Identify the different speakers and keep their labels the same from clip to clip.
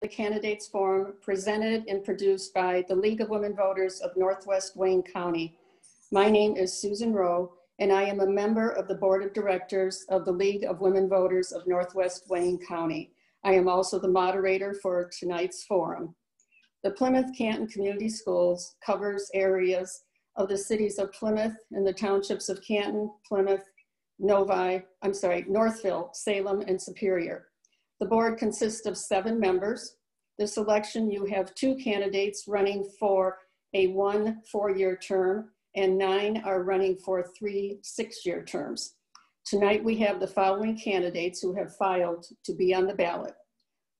Speaker 1: the Candidates Forum presented and produced by the League of Women Voters of Northwest Wayne County. My name is Susan Rowe, and I am a member of the Board of Directors of the League of Women Voters of Northwest Wayne County. I am also the moderator for tonight's forum. The Plymouth Canton Community Schools covers areas of the cities of Plymouth and the townships of Canton, Plymouth, Northville, Salem, and Superior. The board consists of 7 members. This election, you have 2 candidates running for a 1 4-year term, and 9 are running for 3 6-year terms. Tonight, we have the following candidates who have filed to be on the ballot.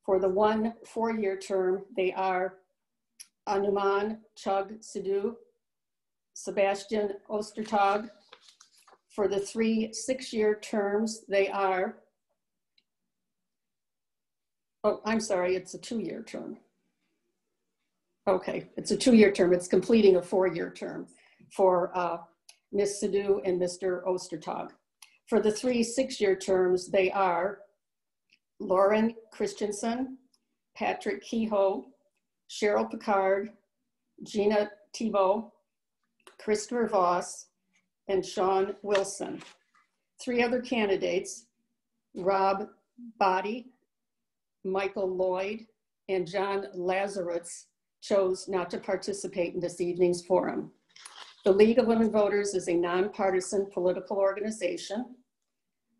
Speaker 1: For the 1 4-year term, they are Anuman Chug Sidhu, Sebastian Ostertag. For the 3 6-year terms, they are, it's a 2-year term. Okay, it's a 2-year term. It's completing a 4-year term for Ms. Sidhu and Mr. Ostertag. For the 3 6-year terms, they are Lauren Christensen, Patrick Kehoe, Cheryl Picard, Gina Thibault, Christopher Voss, and Sean Wilson. 3 other candidates, Rob Boddy, Michael Lloyd, and John Lazarus, chose not to participate in this evening's forum. The League of Women Voters is a nonpartisan political organization.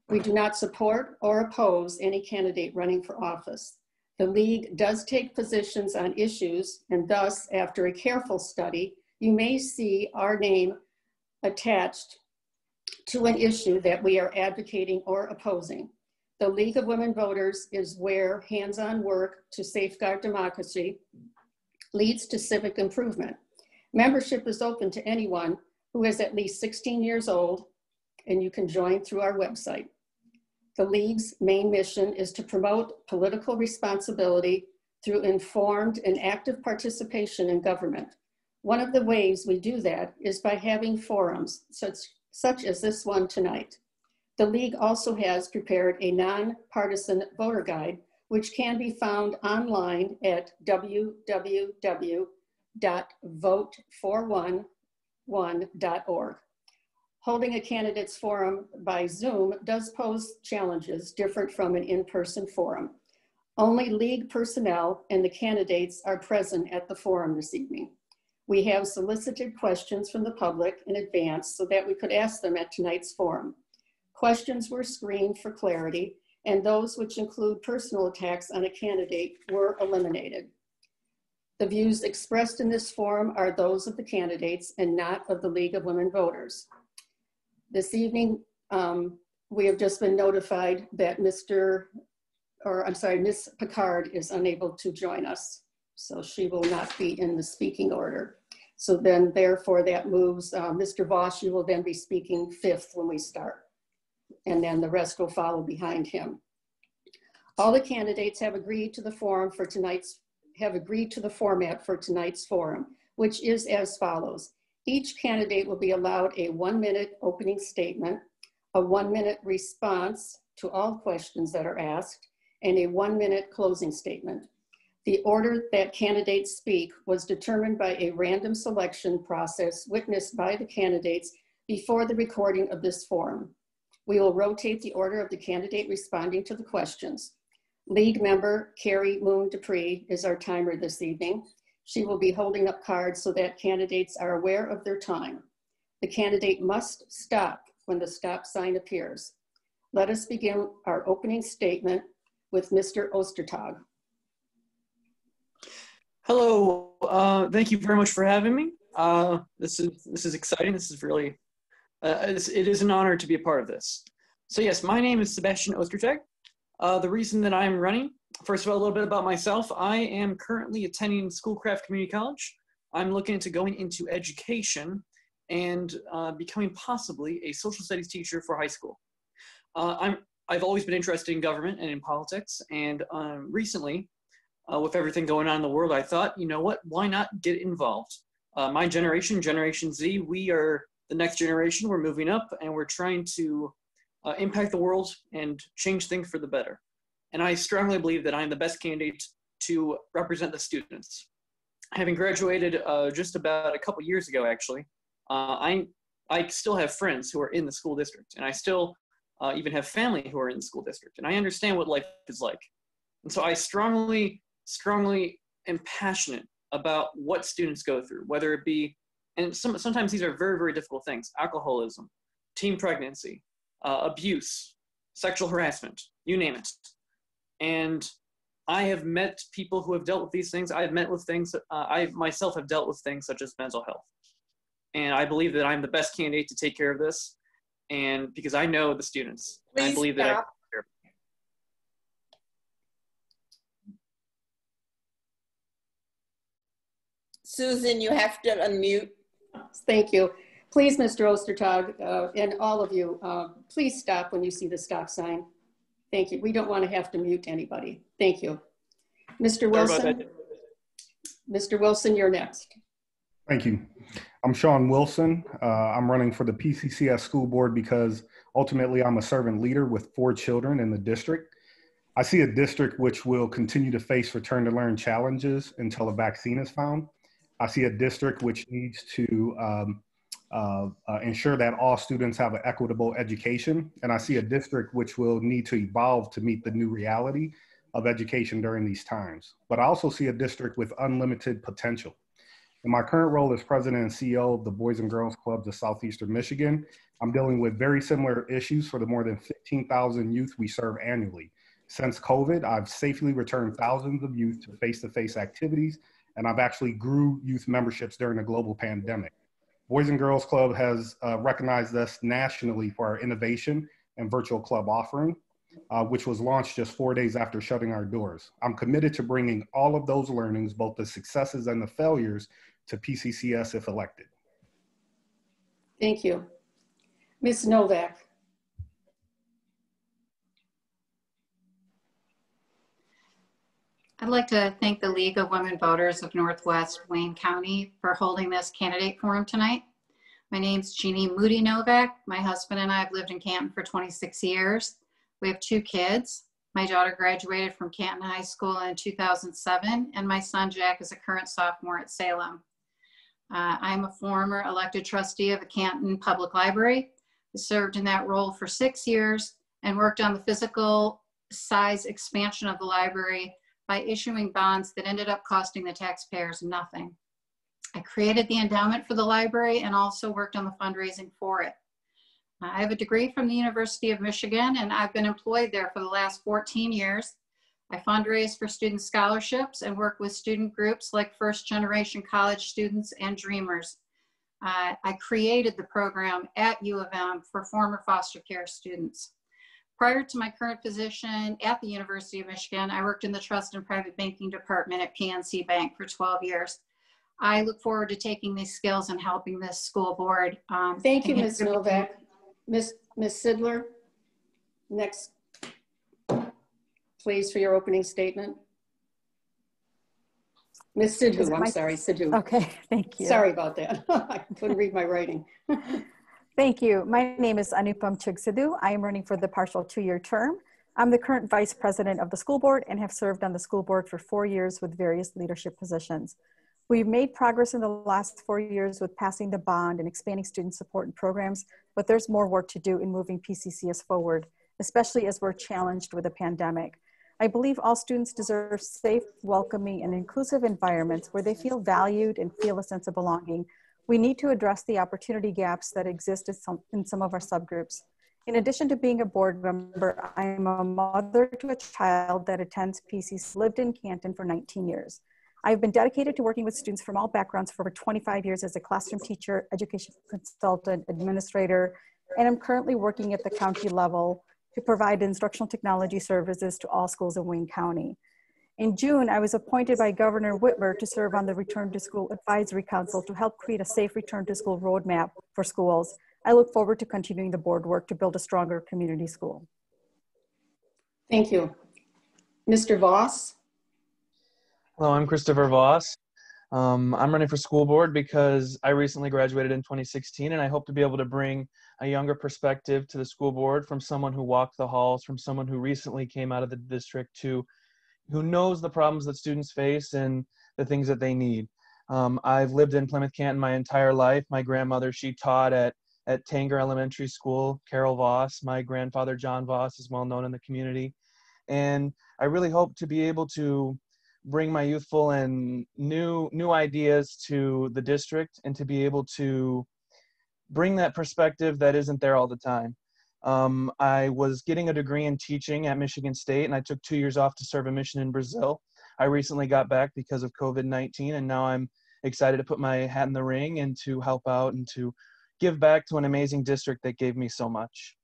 Speaker 1: We do not support or oppose any candidate running for office. The League does take positions on issues, and thus, after a careful study, you may see our name attached to an issue that we are advocating or opposing. The League of Women Voters is where hands-on work to safeguard democracy leads to civic improvement. Membership is open to anyone who is at least 16 years old, and you can join through our website. The League's main mission is to promote political responsibility through informed and active participation in government. One of the ways we do that is by having forums such as this one tonight. The League also has prepared a nonpartisan voter guide, which can be found online at www.vote411.org. Holding a candidates forum by Zoom does pose challenges different from an in-person forum. Only League personnel and the candidates are present at the forum this evening. We have solicited questions from the public in advance so that we could ask them at tonight's forum. Questions were screened for clarity, and those which include personal attacks on a candidate were eliminated. The views expressed in this forum are those of the candidates and not of the League of Women Voters. This evening, we have just been notified that Ms. Picard is unable to join us. So she will not be in the speaking order. So then therefore that moves, Mr. Voss, you will then be speaking 5th when we start. And then the rest will follow behind him. All the candidates have agreed to the format for tonight's forum, which is as follows. Each candidate will be allowed a 1-minute opening statement, a 1-minute response to all questions that are asked, and a 1-minute closing statement. The order that candidates speak was determined by a random selection process witnessed by the candidates before the recording of this forum. We will rotate the order of the candidate responding to the questions. League member Carrie Moon Dupree is our timer this evening. She will be holding up cards so that candidates are aware of their time. The candidate must stop when the stop sign appears. Let us begin our opening statement with Mr. Ostertag.
Speaker 2: Hello, thank you very much for having me. This is exciting. This is really, it is an honor to be a part of this. So yes, my name is Sebastian Ostertag. The reason that I'm running, first of all, a little bit about myself. I am currently attending Schoolcraft Community College. I'm looking into going into education and becoming possibly a social studies teacher for high school. I've always been interested in government and in politics, and recently, with everything going on in the world, I thought, you know what, why not get involved? My generation, Generation Z, we are the next generation. We're moving up and we're trying to impact the world and change things for the better. And I strongly believe that I'm the best candidate to represent the students. Having graduated just about a couple years ago, actually, I still have friends who are in the school district, and I still even have family who are in the school district, and I understand what life is like. And so I strongly am passionate about what students go through, whether it be, and sometimes these are very, very difficult things: alcoholism, teen pregnancy, abuse, sexual harassment, you name it. And I have met people who have dealt with these things. I have met with things, I myself have dealt with things such as mental health. And I believe that I'm the best candidate to take care of this, and because I know the students.
Speaker 3: Please
Speaker 2: I believe that I can take care of them.
Speaker 3: Susan, you have to unmute.
Speaker 1: Thank you. Please, Mr. Ostertag, and all of you, please stop when you see the stop sign. Thank you. We don't want to have to mute anybody. Thank you. Mr. Wilson. Mr. Wilson, you're next.
Speaker 4: Thank you. I'm Sean Wilson. I'm running for the PCCS School Board because ultimately I'm a servant leader with 4 children in the district. I see a district which will continue to face return to learn challenges until a vaccine is found. I see a district which needs to ensure that all students have an equitable education. And I see a district which will need to evolve to meet the new reality of education during these times. But I also see a district with unlimited potential. In my current role as president and CEO of the Boys and Girls Clubs of Southeastern Michigan, I'm dealing with very similar issues for the more than 15,000 youth we serve annually. Since COVID, I've safely returned thousands of youth to face-to-face activities, and I've actually grew youth memberships during the global pandemic. Boys and Girls Club has recognized us nationally for our innovation and virtual club offering, which was launched just 4 days after shutting our doors. I'm committed to bringing all of those learnings, both the successes and the failures, to PCCS if elected.
Speaker 1: Thank you. Ms. Novak.
Speaker 5: I'd like to thank the League of Women Voters of Northwest Wayne County for holding this candidate forum tonight. My name's Jeannie Moody Novak. My husband and I have lived in Canton for 26 years. We have 2 kids. My daughter graduated from Canton High School in 2007, and my son Jack is a current sophomore at Salem. I'm a former elected trustee of the Canton Public Library. I served in that role for 6 years and worked on the physical size expansion of the library by issuing bonds that ended up costing the taxpayers nothing. I created the endowment for the library and also worked on the fundraising for it. I have a degree from the University of Michigan, and I've been employed there for the last 14 years. I fundraise for student scholarships and work with student groups like First Generation College Students and Dreamers. I created the program at U of M for former foster care students. Prior to my current position at the University of Michigan, I worked in the trust and private banking department at PNC Bank for 12 years. I look forward to taking these skills and helping this school board.
Speaker 1: Thank you, Ms. Novak. Ms. Sidler, next, please, for your opening statement. Ms. Sidhu, I'm sorry, Sidhu.
Speaker 6: Okay, thank you.
Speaker 1: Sorry about that. I couldn't read my writing.
Speaker 6: Thank you. My name is Anupam Chugsidhu. I am running for the partial 2-year term. I'm the current vice president of the school board and have served on the school board for 4 years with various leadership positions. We've made progress in the last 4 years with passing the bond and expanding student support and programs, but there's more work to do in moving PCCS forward, especially as we're challenged with a pandemic. I believe all students deserve safe, welcoming, and inclusive environments where they feel valued and feel a sense of belonging. We need to address the opportunity gaps that exist in some of our subgroups. In addition to being a board member, I am a mother to a child that attends PCC, lived in Canton for 19 years. I've been dedicated to working with students from all backgrounds for over 25 years as a classroom teacher, education consultant, administrator, and I'm currently working at the county level to provide instructional technology services to all schools in Wayne County. In June, I was appointed by Governor Whitmer to serve on the Return to School Advisory Council to help create a safe return to school roadmap for schools. I look forward to continuing the board work to build a stronger community school.
Speaker 1: Thank you. Mr. Voss.
Speaker 7: Hello, I'm Christopher Voss. I'm running for school board because I recently graduated in 2016, and I hope to be able to bring a younger perspective to the school board from someone who walked the halls, from someone who recently came out of the district to knows the problems that students face and the things that they need. I've lived in Plymouth Canton my entire life. My grandmother, she taught at Tanger Elementary School. Carol Voss, my grandfather John Voss, is well known in the community. And I really hope to be able to bring my youthful and new ideas to the district, and to be able to bring that perspective that isn't there all the time. I was getting a degree in teaching at Michigan State, and I took 2 years off to serve a mission in Brazil. I recently got back because of COVID-19, and now I'm excited to put my hat in the ring and to help out and to give back to an amazing district that gave me so much.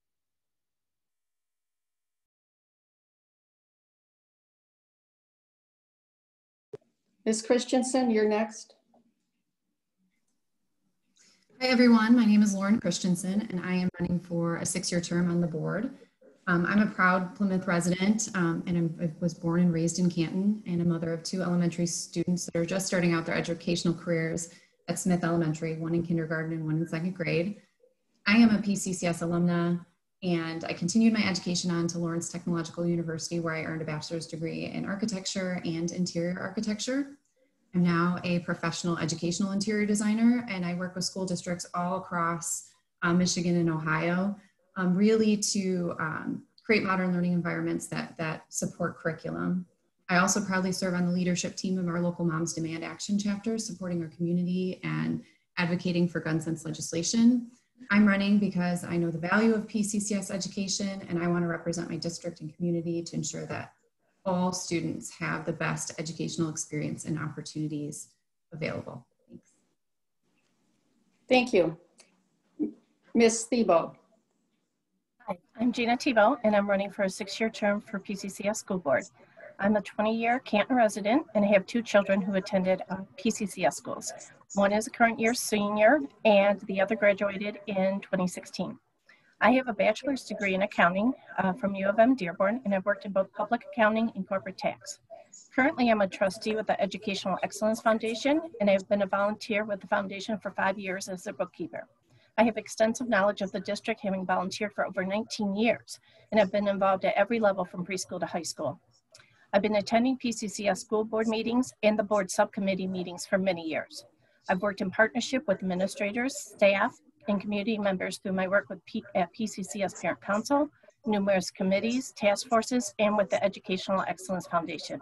Speaker 1: Ms. Christensen, you're next.
Speaker 8: Hi everyone, my name is Lauren Christensen and I am running for a 6-year term on the board. I'm a proud Plymouth resident and I was born and raised in Canton, and a mother of 2 elementary students that are just starting out their educational careers at Smith Elementary, 1 in kindergarten and 1 in 2nd grade. I am a PCCS alumna, and I continued my education on to Lawrence Technological University, where I earned a bachelor's degree in architecture and interior architecture. I'm now a professional educational interior designer, and I work with school districts all across Michigan and Ohio, really to create modern learning environments that support curriculum. I also proudly serve on the leadership team of our local Moms Demand Action chapter, supporting our community and advocating for gun sense legislation. I'm running because I know the value of PCCS education, and I want to represent my district and community to ensure that all students have the best educational experience and opportunities available. Thanks.
Speaker 1: Thank you. Ms. Thiebaud.
Speaker 9: Hi, I'm Gina Thibault, and I'm running for a 6-year term for PCCS School Board. I'm a 20-year Canton resident, and I have 2 children who attended PCCS schools. One is a current year senior, and the other graduated in 2016. I have a bachelor's degree in accounting from U of M Dearborn, and I've worked in both public accounting and corporate tax. Currently, I'm a trustee with the Educational Excellence Foundation, and I've been a volunteer with the foundation for 5 years as their bookkeeper. I have extensive knowledge of the district, having volunteered for over 19 years, and have been involved at every level from preschool to high school. I've been attending PCCS school board meetings and the board subcommittee meetings for many years. I've worked in partnership with administrators, staff, and community members through my work with at PCCS Parent Council, numerous committees, task forces, and with the Educational Excellence Foundation.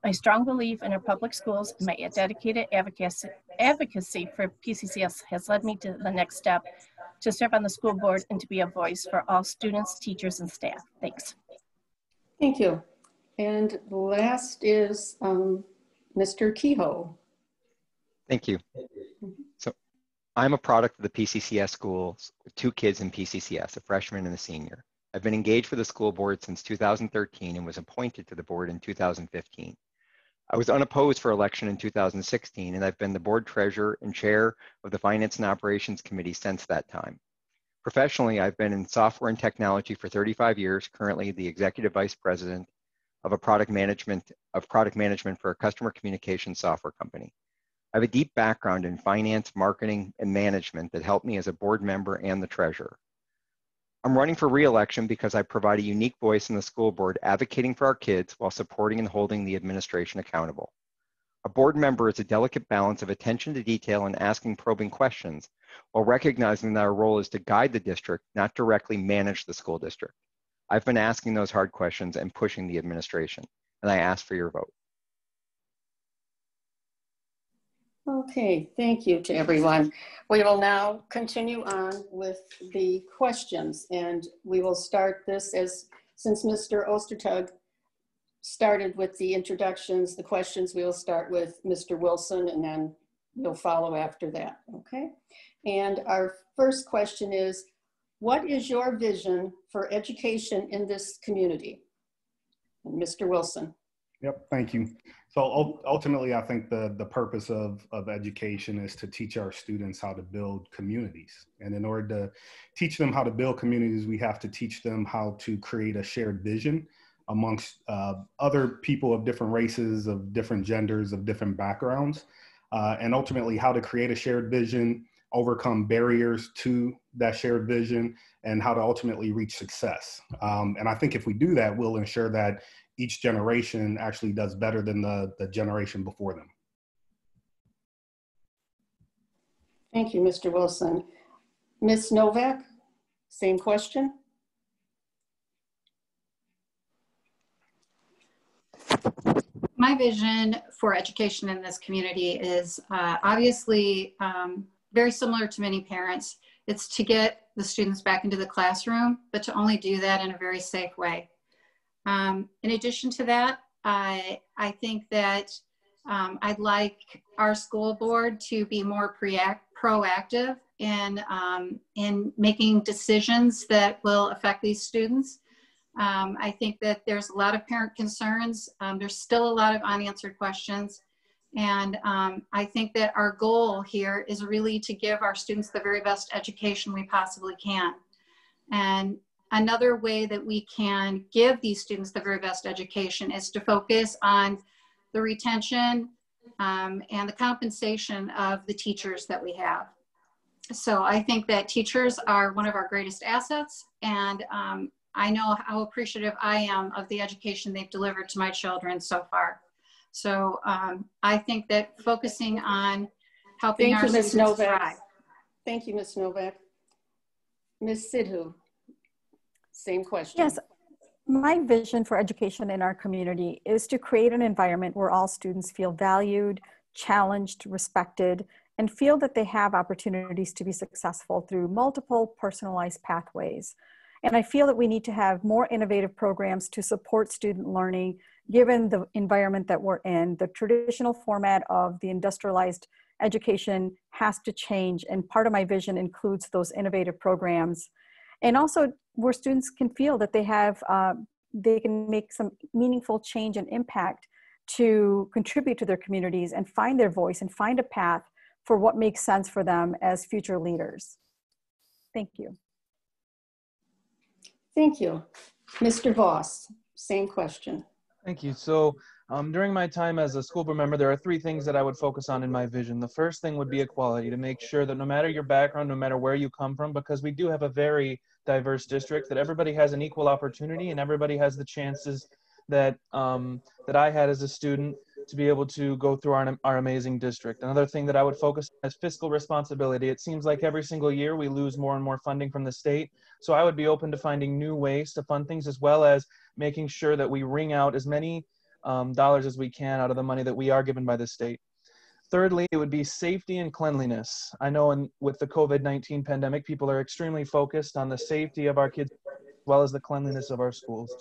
Speaker 9: My strong belief in our public schools and my dedicated advocacy for PCCS has led me to the next step, to serve on the school board and to be a voice for all students, teachers, and staff. Thanks.
Speaker 1: Thank you. And last is Mr. Kehoe.
Speaker 10: Thank you. So I'm a product of the PCCS schools with 2 kids in PCCS, a freshman and a senior. I've been engaged with the school board since 2013 and was appointed to the board in 2015. I was unopposed for election in 2016, and I've been the board treasurer and chair of the Finance and Operations Committee since that time. Professionally, I've been in software and technology for 35 years, currently the executive vice president of product management for a customer communication software company. I have a deep background in finance, marketing, and management that helped me as a board member and the treasurer. I'm running for re-election because I provide a unique voice in the school board, advocating for our kids while supporting and holding the administration accountable. A board member is a delicate balance of attention to detail and asking probing questions, while recognizing that our role is to guide the district, not directly manage the school district. I've been asking those hard questions and pushing the administration, and I ask for your vote.
Speaker 1: Okay, thank you to everyone. We will now continue on with the questions, and we will start this since Mr. Ostertag started with the introductions, the questions, we will start with Mr. Wilson, and then you'll follow after that, okay? And our first question is, what is your vision for education in this community? And Mr. Wilson.
Speaker 4: Yep, thank you. So ultimately, I think the purpose of education is to teach our students how to build communities. And in order to teach them how to build communities, we have to teach them how to create a shared vision amongst other people of different races, of different genders, of different backgrounds, and ultimately how to create a shared vision, overcome barriers to that shared vision, and how to ultimately reach success. And I think if we do that, we'll ensure that each generation actually does better than the generation before them.
Speaker 1: Thank you, Mr. Wilson. Ms. Novak, same question.
Speaker 5: My vision for education in this community is obviously very similar to many parents. It's to get the students back into the classroom, but to only do that in a very safe way. In addition to that, I think that I'd like our school board to be more proactive in making decisions that will affect these students. I think that there's a lot of parent concerns. There's still a lot of unanswered questions. And I think that our goal here is really to give our students the very best education we possibly can. And another way that we can give these students the very best education is to focus on the retention and the compensation of the teachers that we have. So I think that teachers are one of our greatest assets, and I know how appreciative I am of the education they've delivered to my children so far. So I think that focusing on helping our students thrive.
Speaker 1: Thank you, Ms. Novak. Ms. Sidhu, same question.
Speaker 6: Yes, my vision for education in our community is to create an environment where all students feel valued, challenged, respected, and feel that they have opportunities to be successful through multiple personalized pathways. And I feel that we need to have more innovative programs to support student learning, given the environment that we're in. The traditional format of the industrialized education has to change, and part of my vision includes those innovative programs. And also where students can feel that they have, they can make some meaningful change and impact to contribute to their communities and find their voice and find a path for what makes sense for them as future leaders. Thank you.
Speaker 1: Thank you. Mr. Voss, same question.
Speaker 7: Thank you. So during my time as a school board member, there are three things that I would focus on in my vision. The first thing would be equality, to make sure that no matter your background, no matter where you come from, because we do have a very diverse district, that everybody has an equal opportunity and everybody has the chances that that I had as a student to be able to go through our amazing district. Another thing that I would focus on is fiscal responsibility. It seems like every single year we lose more and more funding from the state. So I would be open to finding new ways to fund things, as well as making sure that we wring out as many dollars as we can out of the money that we are given by the state. Thirdly, it would be safety and cleanliness. I know with the COVID-19 pandemic, people are extremely focused on the safety of our kids as well as the cleanliness of our schools.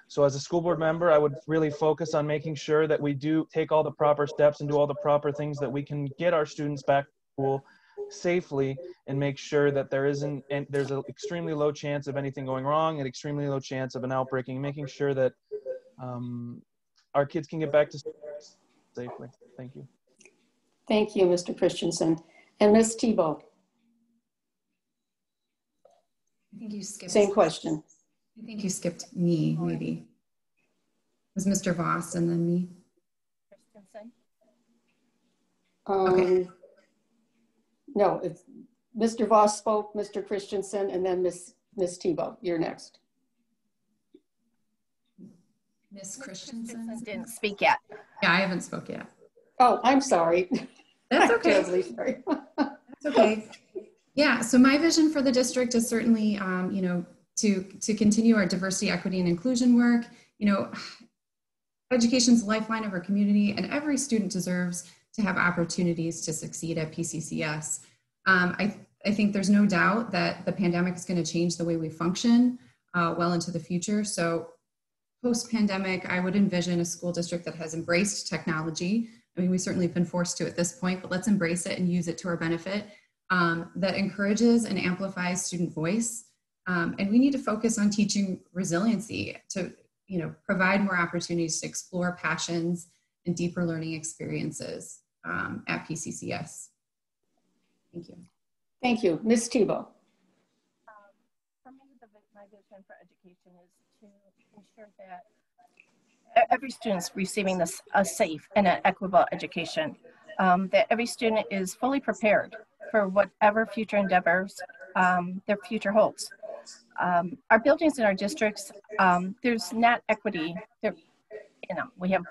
Speaker 7: So as a school board member, I would really focus on making sure that we do take all the proper steps and do all the proper things that we can get our students back to school safely, and make sure that there's an extremely low chance of anything going wrong, and extremely low chance of an outbreaking, making sure that our kids can get back to school safely. Thank you.
Speaker 1: Thank you, Mr. Christensen. And Ms. Tebow.
Speaker 8: I think you skipped.
Speaker 1: Same question.
Speaker 8: I think you skipped me, maybe. It was Mr. Voss and then me.
Speaker 1: Okay. No, it's Mr. Voss spoke, Mr. Christensen, and then Ms. Tebow. You're next.
Speaker 8: Ms. Christensen
Speaker 9: didn't speak yet.
Speaker 8: Yeah, I haven't spoke yet.
Speaker 1: Oh, I'm sorry.
Speaker 8: That's
Speaker 1: I'm
Speaker 8: okay.
Speaker 1: terribly sorry.
Speaker 8: That's okay. Yeah, so my vision for the district is certainly, to continue our diversity, equity, and inclusion work. Education's the lifeline of our community, and every student deserves to have opportunities to succeed at PCCS. I think there's no doubt that the pandemic is going to change the way we function well into the future. So post-pandemic, I would envision a school district that has embraced technology. I mean, we certainly have been forced to at this point, but let's embrace it and use it to our benefit. That encourages and amplifies student voice. And we need to focus on teaching resiliency to, provide more opportunities to explore passions and deeper learning experiences at PCCS. Thank you.
Speaker 1: Thank you. Ms. Tebow.
Speaker 9: For me, my vision for education is to ensure that every student's receiving a safe and an equitable education, that every student is fully prepared for whatever future endeavors their future holds. Our buildings in our districts, there's not equity. you know, we have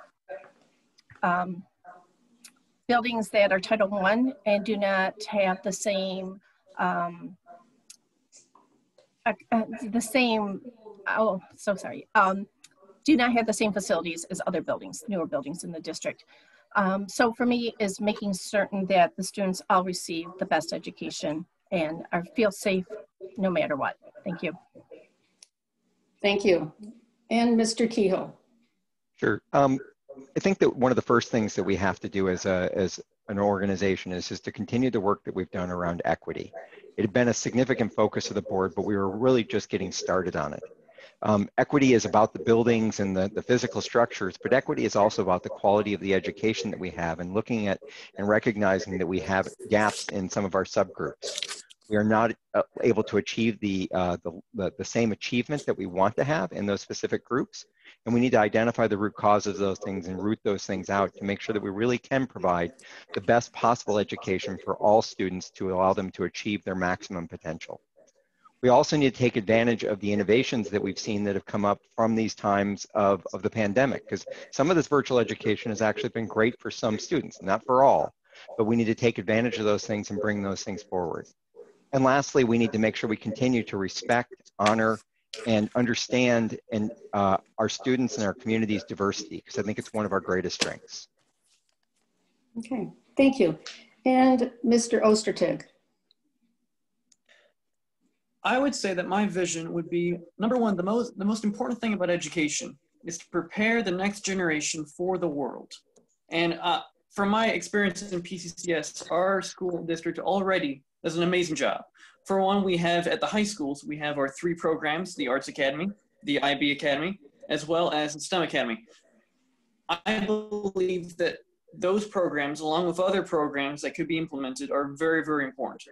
Speaker 9: buildings that are Title I and do not have the same, do not have the same facilities as other buildings, newer buildings in the district. So for me is making certain that the students all receive the best education and feel safe no matter what. Thank you.
Speaker 1: Thank you. And Mr. Kehoe.
Speaker 10: Sure. I think that one of the first things that we have to do as an organization is to continue the work that we've done around equity. It had been a significant focus of the board, but we were really just getting started on it. Equity is about the buildings and the physical structures, but equity is also about the quality of the education that we have and looking at and recognizing that we have gaps in some of our subgroups. We are not able to achieve the same achievement that we want to have in those specific groups. And we need to identify the root causes of those things and root those things out to make sure that we really can provide the best possible education for all students to allow them to achieve their maximum potential. We also need to take advantage of the innovations that we've seen that have come up from these times of the pandemic, because some of this virtual education has actually been great for some students, not for all, but we need to take advantage of those things and bring those things forward. And lastly, we need to make sure we continue to respect, honor, and understand our students and our community's diversity, because I think it's one of our greatest strengths.
Speaker 1: Okay, thank you. And Mr. Ostertag.
Speaker 2: I would say that my vision would be, number one, the most important thing about education is to prepare the next generation for the world. And from my experience in PCCS, our school district already does an amazing job. For one, we have at the high schools, we have our 3 programs, the Arts Academy, the IB Academy, as well as the STEM Academy. I believe that those programs, along with other programs that could be implemented, are very, very important.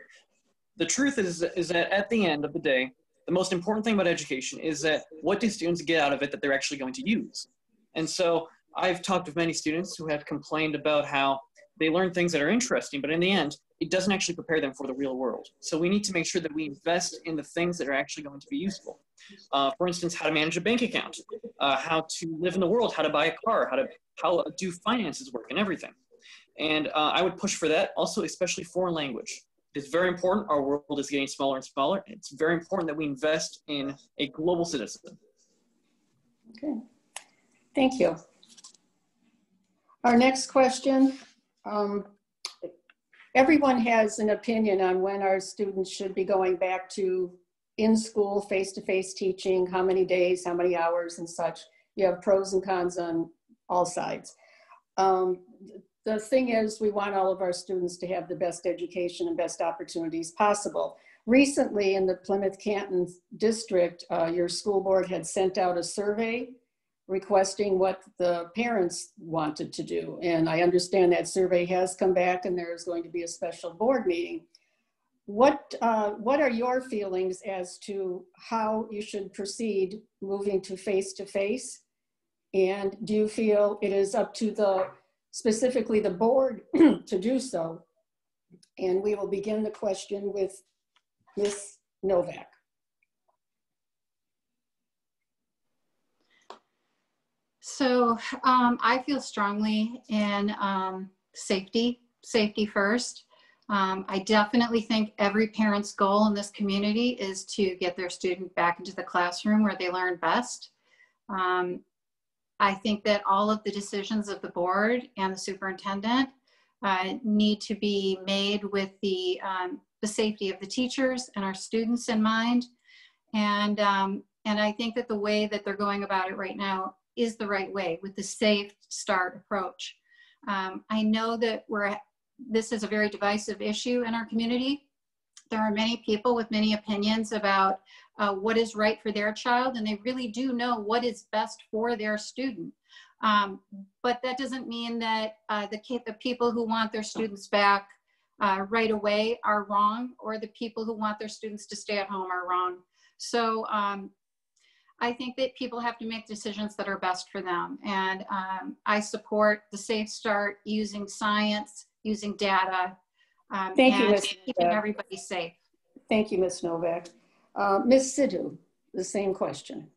Speaker 2: The truth is that at the end of the day, the most important thing about education is that what do students get out of it that they're actually going to use? And so I've talked with many students who have complained about how they learn things that are interesting, but in the end, it doesn't actually prepare them for the real world. So we need to make sure that we invest in the things that are actually going to be useful. For instance, how to manage a bank account, how to live in the world, how to buy a car, how do finances work and everything. And I would push for that, also especially foreign language. It's very important. Our world is getting smaller and smaller. It's very important that we invest in a global citizen.
Speaker 1: Okay, thank you. Our next question. Everyone has an opinion on when our students should be going back to in-school, face-to-face teaching, how many days, how many hours and such. You have pros and cons on all sides. The thing is, we want all of our students to have the best education and best opportunities possible. Recently in the Plymouth Canton district, your school board had sent out a survey requesting what the parents wanted to do. And I understand that survey has come back and there is going to be a special board meeting. What are your feelings as to how you should proceed moving to face-to-face? And do you feel it is up to specifically the board to do so? And we will begin the question with Ms. Novak.
Speaker 5: So I feel strongly in safety first. I definitely think every parent's goal in this community is to get their student back into the classroom where they learn best. I think that all of the decisions of the board and the superintendent need to be made with the safety of the teachers and our students in mind. And I think that the way that they're going about it right now is the right way with the safe start approach. I know that this is a very divisive issue in our community. There are many people with many opinions about what is right for their child, and they really do know what is best for their student. But that doesn't mean that the people who want their students back right away are wrong, or the people who want their students to stay at home are wrong. So I think that people have to make decisions that are best for them. And I support the Safe Start using science, using data,
Speaker 1: Thank you, Ms.
Speaker 5: keeping everybody safe.
Speaker 1: Thank you, Ms. Novak. Ms. Sidhu, the same question.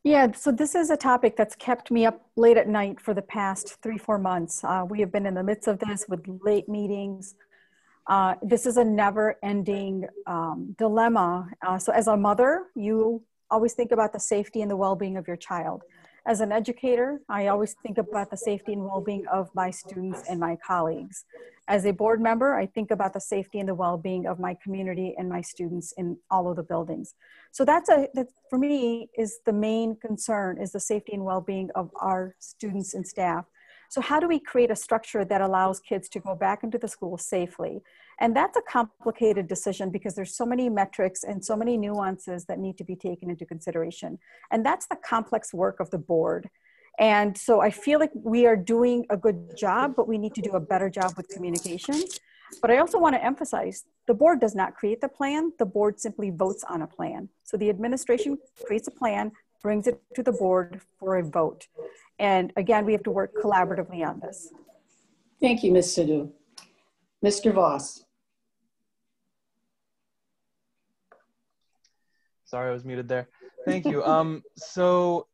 Speaker 6: Yeah, so this is a topic that's kept me up late at night for the past 3-4 months. We have been in the midst of this with late meetings. This is a never-ending dilemma. So as a mother, you always think about the safety and the well-being of your child. As an educator, I always think about the safety and well-being of my students and my colleagues. As a board member, I think about the safety and the well-being of my community and my students in all of the buildings. So that for me is the main concern, is the safety and well-being of our students and staff. So how do we create a structure that allows kids to go back into the school safely? And that's a complicated decision because there's so many metrics and so many nuances that need to be taken into consideration. And that's the complex work of the board. And so I feel like we are doing a good job, but we need to do a better job with communication. But I also want to emphasize, the board does not create the plan. The board simply votes on a plan. So the administration creates a plan, brings it to the board for a vote. And again, we have to work collaboratively on this.
Speaker 1: Thank you, Ms. Sidhu. Mr. Voss.
Speaker 7: Sorry, I was muted there. Thank you. So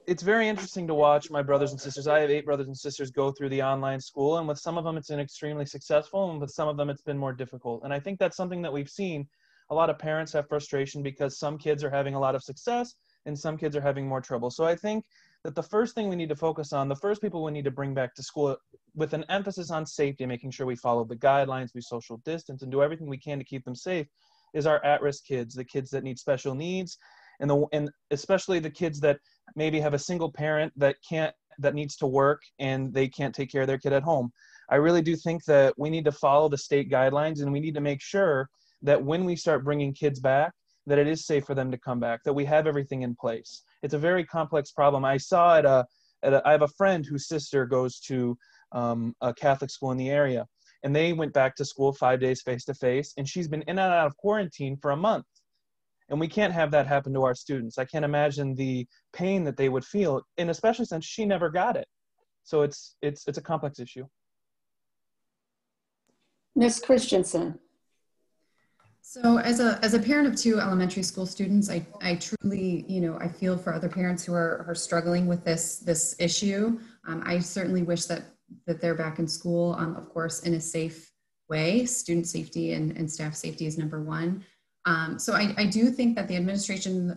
Speaker 7: it's very interesting to watch my brothers and sisters. I have 8 brothers and sisters go through the online school, and with some of them it's been extremely successful, and with some of them it's been more difficult. And I think that's something that we've seen. A lot of parents have frustration because some kids are having a lot of success and some kids are having more trouble. So I think that the first thing we need to focus on, the first people we need to bring back to school with an emphasis on safety, making sure we follow the guidelines, we social distance, and do everything we can to keep them safe, is our at-risk kids, the kids that need special needs, and especially the kids that maybe have a single parent that needs to work and they can't take care of their kid at home. I really do think that we need to follow the state guidelines, and we need to make sure that when we start bringing kids back, that it is safe for them to come back, that we have everything in place. It's a very complex problem. I saw I have a friend whose sister goes to a Catholic school in the area, and they went back to school 5 days face-to-face, and she's been in and out of quarantine for a month. And we can't have that happen to our students. I can't imagine the pain that they would feel, and especially since she never got it. So it's a complex issue.
Speaker 1: Ms. Christensen.
Speaker 8: So as a parent of 2 elementary school students, I truly, I feel for other parents who are struggling with this issue. I certainly wish that they're back in school, of course, in a safe way. Student safety and staff safety is number one. So I do think that the administration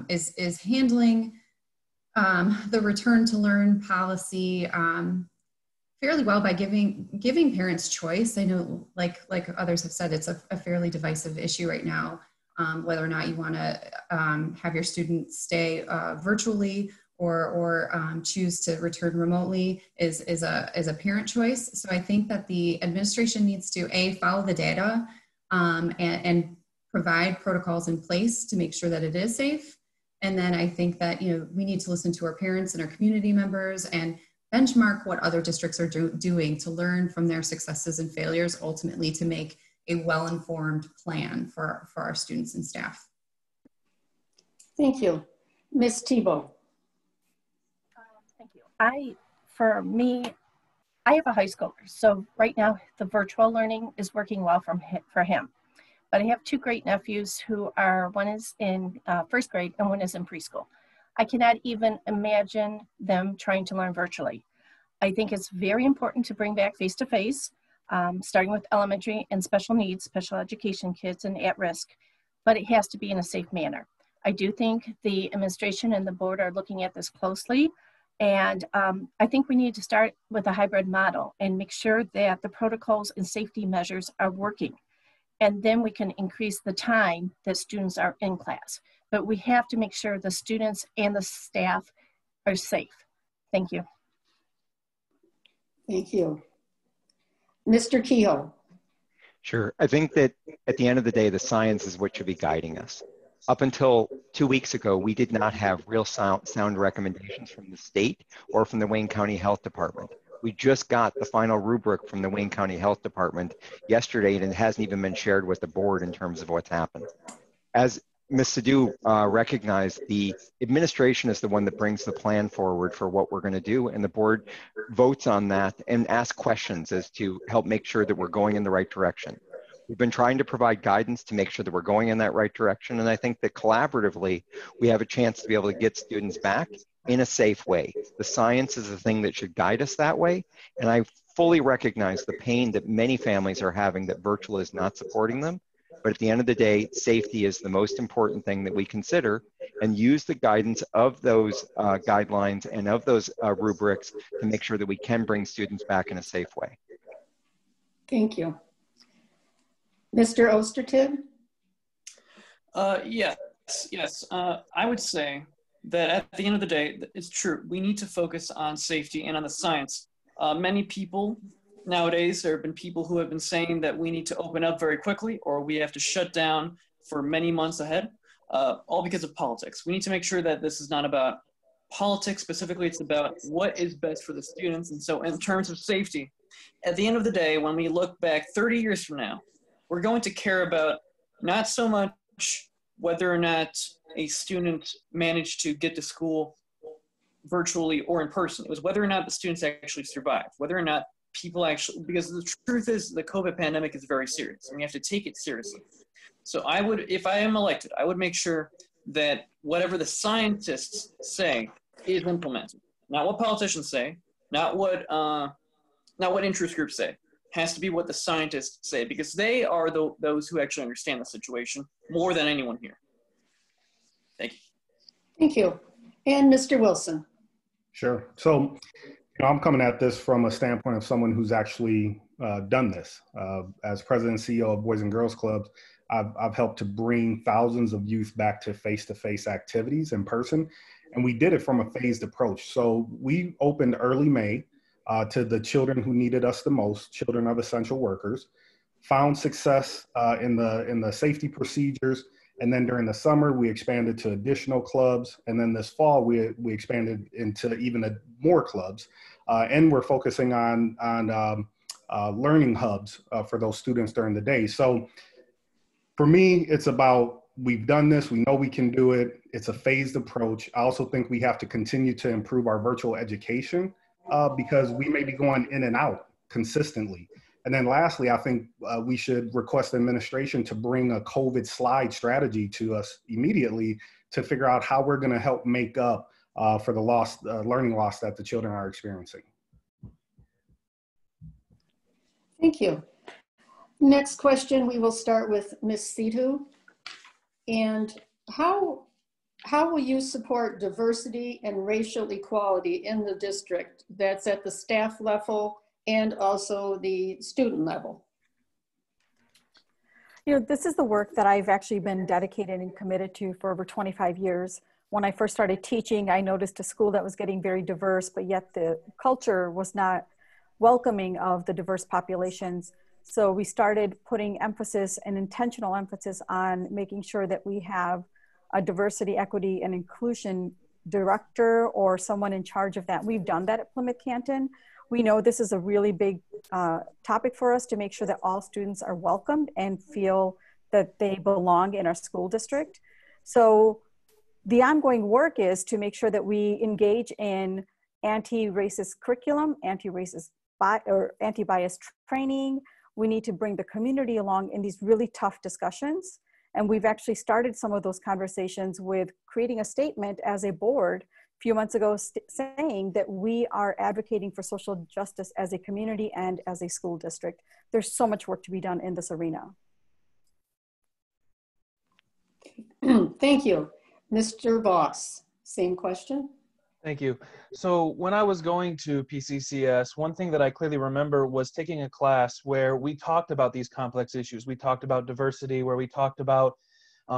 Speaker 8: is handling the return to learn policy fairly well by giving parents choice. I know, like others have said, it's a fairly divisive issue right now, whether or not you want to have your students stay virtually or choose to return remotely is a parent choice. So I think that the administration needs to follow the data and provide protocols in place to make sure that it is safe. And then I think that we need to listen to our parents and our community members and benchmark what other districts are doing to learn from their successes and failures, ultimately to make a well-informed plan for our students and staff.
Speaker 1: Thank you. Ms. Tebow.
Speaker 9: Thank you. For me, I have a high schooler. So right now the virtual learning is working well for him. But I have 2 great nephews who one is in 1st grade and one is in preschool. I cannot even imagine them trying to learn virtually. I think it's very important to bring back face-to-face, starting with elementary and special needs, special education kids and at-risk, but it has to be in a safe manner. I do think the administration and the board are looking at this closely, and I think we need to start with a hybrid model and make sure that the protocols and safety measures are working. And then we can increase the time that students are in class. But we have to make sure the students and the staff are safe. Thank you.
Speaker 1: Thank you. Mr. Kehoe.
Speaker 10: Sure. I think that at the end of the day, the science is what should be guiding us. Up until 2 weeks ago, we did not have real sound recommendations from the state or from the Wayne County Health Department. We just got the final rubric from the Wayne County Health Department yesterday, and it hasn't even been shared with the board in terms of what's happened. As Ms. Sidhu recognized, the administration is the one that brings the plan forward for what we're going to do, and the board votes on that and asks questions as to help make sure that we're going in the right direction. We've been trying to provide guidance to make sure that we're going in that right direction. And I think that collaboratively, we have a chance to be able to get students back in a safe way. The science is the thing that should guide us that way. And I fully recognize the pain that many families are having that virtual is not supporting them. But at the end of the day, safety is the most important thing that we consider, and use the guidance of those guidelines and of those rubrics to make sure that we can bring students back in a safe way.
Speaker 1: Thank you. Mr. Ostertag?
Speaker 2: Yes. I would say that at the end of the day, it's true. We need to focus on safety and on the science. Many people nowadays, there have been people who have been saying that we need to open up very quickly or we have to shut down for many months ahead, all because of politics. We need to make sure that this is not about politics specifically, it's about what is best for the students. And so in terms of safety, at the end of the day, when we look back 30 years from now, we're going to care about not so much whether or not a student managed to get to school virtually or in person. It was whether or not the students actually survived, whether or not people actually, because the truth is the COVID pandemic is very serious and we have to take it seriously. So I would, if I am elected, I would make sure that whatever the scientists say is implemented. Not what politicians say, not what interest groups say. It has to be what the scientists say, because they are those who actually understand the situation more than anyone here. Thank you.
Speaker 1: Thank you. And Mr. Wilson?
Speaker 4: Sure. So, I'm coming at this from a standpoint of someone who's actually done this. As president and CEO of Boys and Girls Clubs, I've helped to bring thousands of youth back to face-to-face activities in person, and we did it from a phased approach. So we opened early May to the children who needed us the most, children of essential workers, found success in the safety procedures, and then during the summer, we expanded to additional clubs. And then this fall, we expanded into even more clubs. And we're focusing on learning hubs for those students during the day. So for me, it's about, we've done this, we know we can do it. It's a phased approach. I also think we have to continue to improve our virtual education because we may be going in and out consistently. And then lastly, I think we should request the administration to bring a COVID slide strategy to us immediately to figure out how we're going to help make up for the learning loss that the children are experiencing.
Speaker 1: Thank you. Next question, we will start with Ms. Sidhu. And how will you support diversity and racial equality in the district? That's at the staff level and also the student level.
Speaker 6: This is the work that I've actually been dedicated and committed to for over 25 years. When I first started teaching, I noticed a school that was getting very diverse, but yet the culture was not welcoming of the diverse populations. So we started putting emphasis and intentional emphasis on making sure that we have a diversity, equity, and inclusion director or someone in charge of that. We've done that at Plymouth Canton. We know this is a really big topic for us to make sure that all students are welcomed and feel that they belong in our school district. So the ongoing work is to make sure that we engage in anti-racist curriculum, anti-bias training. We need to bring the community along in these really tough discussions. And we've actually started some of those conversations with creating a statement as a board a few months ago saying that we are advocating for social justice as a community and as a school district. There's so much work to be done in this arena.
Speaker 1: Thank you. Mr. Voss, same question.
Speaker 7: Thank you. So when I was going to PCCS, one thing that I clearly remember was taking a class where we talked about these complex issues. We talked about diversity, where we talked about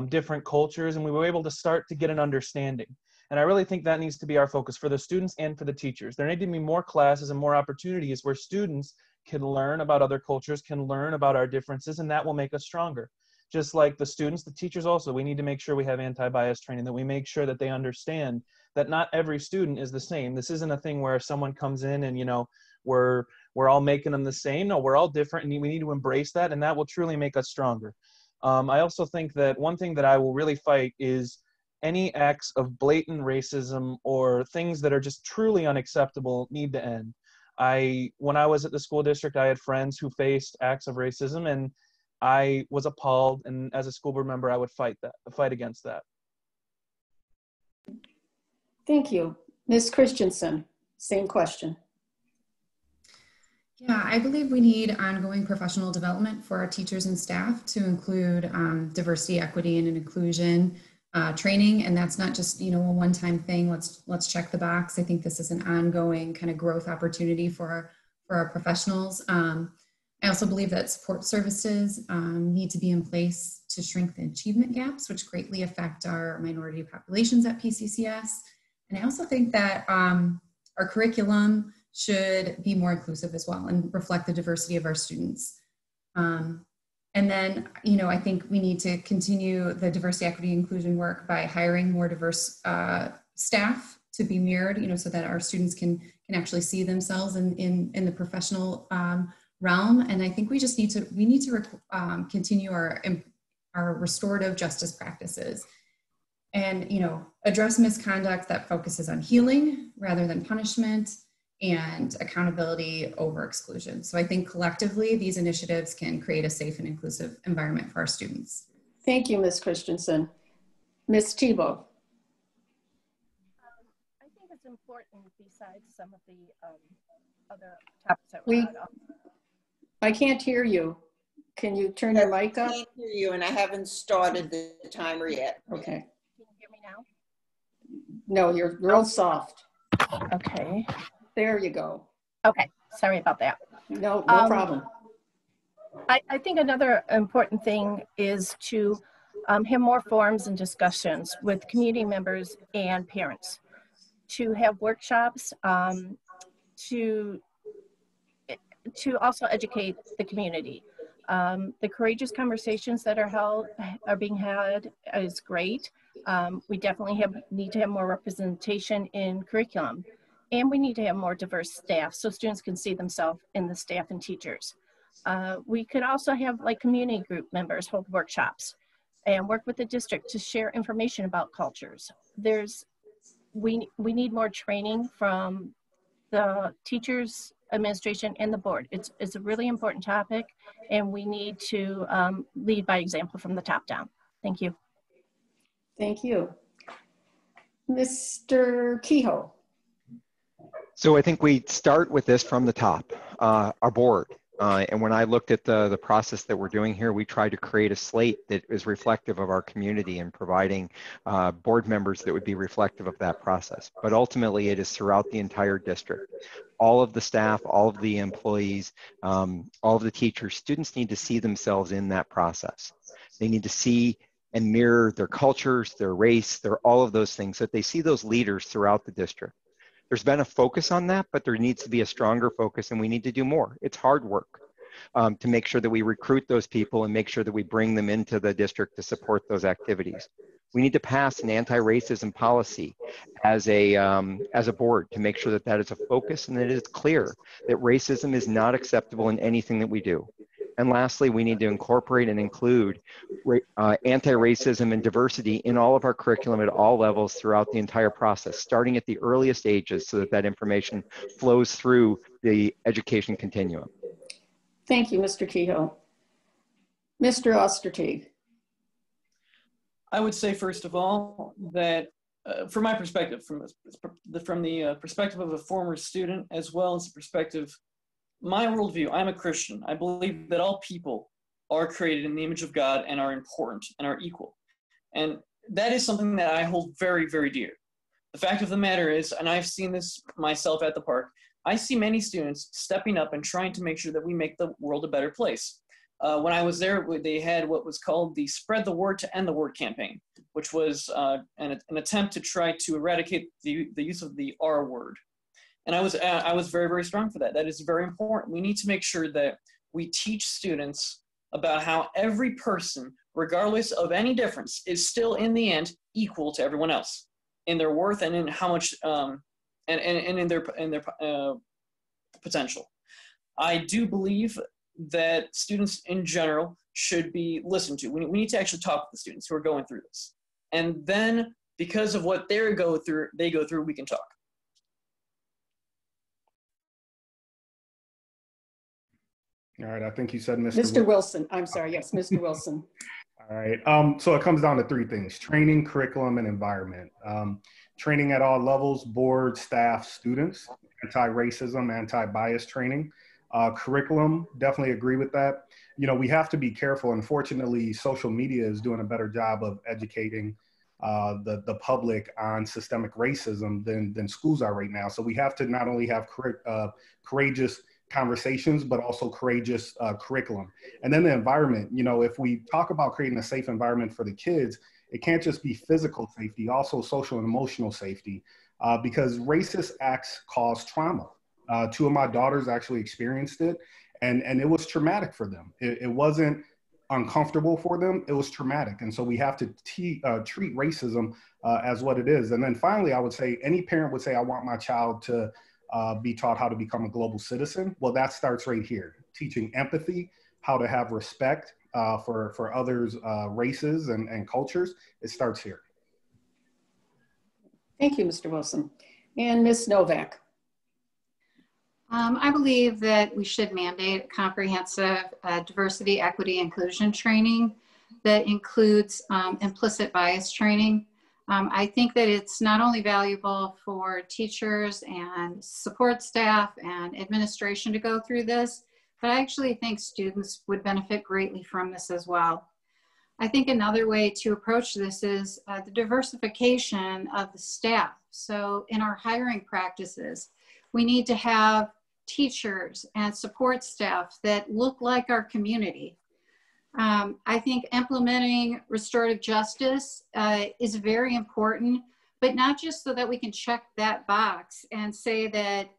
Speaker 7: different cultures, and we were able to start to get an understanding. And I really think that needs to be our focus for the students and for the teachers. There need to be more classes and more opportunities where students can learn about other cultures, can learn about our differences, and that will make us stronger. Just like the students, the teachers also, we need to make sure we have anti-bias training, that we make sure that they understand that not every student is the same. This isn't a thing where someone comes in and, we're all making them the same. No, we're all different, and we need to embrace that, and that will truly make us stronger. I also think that one thing that I will really fight is any acts of blatant racism or things that are just truly unacceptable need to end. When I was at the school district, I had friends who faced acts of racism, and I was appalled, and as a school board member, I would fight against that.
Speaker 1: Thank you. Ms. Christensen, same question.
Speaker 8: Yeah, I believe we need ongoing professional development for our teachers and staff to include diversity, equity, and inclusion training. And that's not just, a one-time thing. Let's check the box. I think this is an ongoing kind of growth opportunity for our professionals. I also believe that support services need to be in place to shrink the achievement gaps, which greatly affect our minority populations at PCCS. And I also think that our curriculum should be more inclusive as well and reflect the diversity of our students. And then, I think we need to continue the diversity, equity, inclusion work by hiring more diverse staff to be mirrored, so that our students can actually see themselves in the professional realm. And I think we need to continue our restorative justice practices and, address misconduct that focuses on healing rather than punishment, and accountability over exclusion. So I think collectively, these initiatives can create a safe and inclusive environment for our students.
Speaker 1: Thank you, Ms. Christensen. Ms. Tebow.
Speaker 9: I think it's important, besides some of the other topics that we
Speaker 1: I can't hear you. Can you turn your mic up?
Speaker 3: I can't hear you, and I haven't started the timer yet.
Speaker 1: Okay.
Speaker 9: Can you hear me now?
Speaker 1: No, you're real soft.
Speaker 9: Okay.
Speaker 1: There you go.
Speaker 9: Okay, sorry about that.
Speaker 1: No problem.
Speaker 9: I think another important thing is to have more forums and discussions with community members and parents, to have workshops, to also educate the community. The courageous conversations that are being had is great. We definitely need to have more representation in curriculum. And we need to have more diverse staff so students can see themselves in the staff and teachers. We could also have community group members hold workshops and work with the district to share information about cultures. We need more training from the teachers, administration, and the board. It's a really important topic, and we need to lead by example from the top down. Thank you.
Speaker 1: Thank you. Mr. Kehoe.
Speaker 10: So I think we start with this from the top, our board. And when I looked at the process that we're doing here, we tried to create a slate that is reflective of our community and providing board members that would be reflective of that process. But ultimately, it is throughout the entire district. All of the staff, all of the employees, all of the teachers, students need to see themselves in that process. They need to see and mirror their cultures, their race, all of those things, so that they see those leaders throughout the district. There's been a focus on that, but there needs to be a stronger focus, and we need to do more. It's hard work to make sure that we recruit those people and make sure that we bring them into the district to support those activities. We need to pass an anti-racism policy as a board to make sure that that is a focus and that it is clear that racism is not acceptable in anything that we do. And lastly, we need to incorporate and include anti-racism and diversity in all of our curriculum at all levels throughout the entire process, starting at the earliest ages so that that information flows through the education continuum.
Speaker 1: Thank you, Mr. Kehoe. Mr. Ostertag.
Speaker 2: I would say, first of all, that from my perspective, from the perspective of a former student, as well as the perspective, my worldview, I'm a Christian. I believe that all people are created in the image of God and are important and are equal. And that is something that I hold very, very dear. The fact of the matter is, and I've seen this myself at the park, I see many students stepping up and trying to make sure that we make the world a better place. When I was there, they had what was called the Spread the Word to End the Word campaign, which was an attempt to try to eradicate the use of the R word. And I was very, very strong for that. That is very important. We need to make sure that we teach students about how every person, regardless of any difference, is still in the end equal to everyone else in their worth and in how much and in their potential. I do believe that students in general should be listened to. We need to actually talk to the students who are going through this, and then because of what they go through, we can talk.
Speaker 4: All right, I think you said Mr.
Speaker 1: Mr. Wilson, I'm sorry, yes, Mr. Wilson.
Speaker 4: All right, so it comes down to three things: training, curriculum, and environment. Training at all levels, board, staff, students, anti-racism, anti-bias training. Curriculum, definitely agree with that. You know, we have to be careful. Unfortunately, social media is doing a better job of educating the public on systemic racism than schools are right now. So we have to not only have courageous conversations, but also courageous curriculum. And then the environment, you know, if we talk about creating a safe environment for the kids, it can't just be physical safety, also social and emotional safety, because racist acts cause trauma. Two of my daughters actually experienced it, and it was traumatic for them. It wasn't uncomfortable for them, it was traumatic. And so we have to treat racism as what it is. And then finally, I would say any parent would say, I want my child to be taught how to become a global citizen. Well, that starts right here, teaching empathy, how to have respect for others' races and cultures. It starts here.
Speaker 1: Thank you, Mr. Wilson. And Ms. Novak.
Speaker 5: I believe that we should mandate comprehensive diversity, equity, inclusion training that includes implicit bias training. I think that it's not only valuable for teachers and support staff and administration to go through this, but I actually think students would benefit greatly from this as well. I think another way to approach this is the diversification of the staff. So in our hiring practices, we need to have teachers and support staff that look like our community. I think implementing restorative justice is very important, but not just so that we can check that box and say that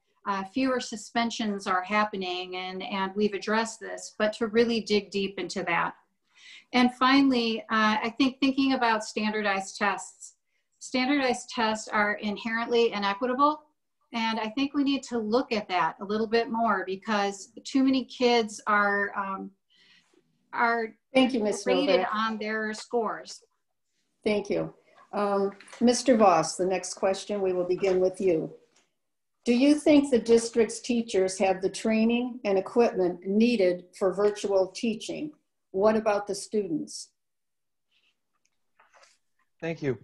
Speaker 5: fewer suspensions are happening and we've addressed this, but to really dig deep into that. And finally, I think thinking about standardized tests. Standardized tests are inherently inequitable. And I think we need to look at that a little bit more because too many kids are
Speaker 1: Thank you, Ms.
Speaker 5: rated
Speaker 1: Novak.
Speaker 5: on their scores.
Speaker 1: Thank you. Mr. Voss, the next question, we will begin with you. Do you think the district's teachers have the training and equipment needed for virtual teaching? What about the students?
Speaker 7: Thank you.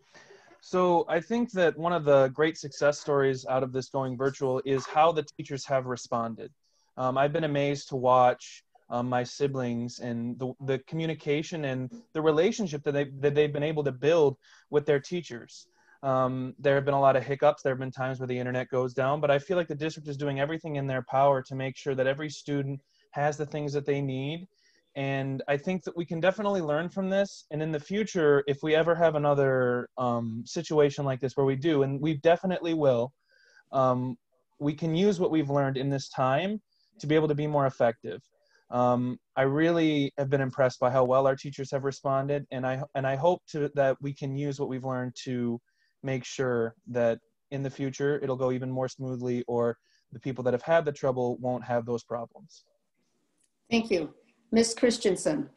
Speaker 7: So I think that one of the great success stories out of this going virtual is how the teachers have responded. I've been amazed to watch my siblings and the communication and the relationship that they've been able to build with their teachers. There have been a lot of hiccups. There have been times where the internet goes down, but I feel like the district is doing everything in their power to make sure that every student has the things that they need. And I think that we can definitely learn from this. And in the future, if we ever have another situation like this where we do, and we definitely will, we can use what we've learned in this time to be able to be more effective. I really have been impressed by how well our teachers have responded. And I hope that we can use what we've learned to make sure that in the future, it'll go even more smoothly, or the people that have had the trouble won't have those problems.
Speaker 1: Thank you. Ms. Christensen.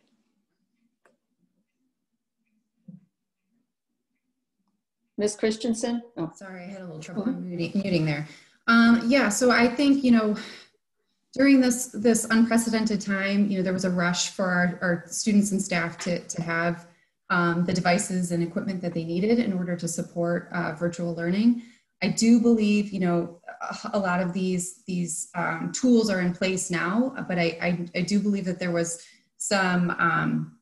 Speaker 1: Ms. Christensen?
Speaker 8: Oh. Sorry, I had a little trouble muting there. Yeah, so I think, you know, during this unprecedented time, you know, there was a rush for our students and staff to have the devices and equipment that they needed in order to support virtual learning. I do believe, you know, a lot of these tools are in place now, but I do believe that there was some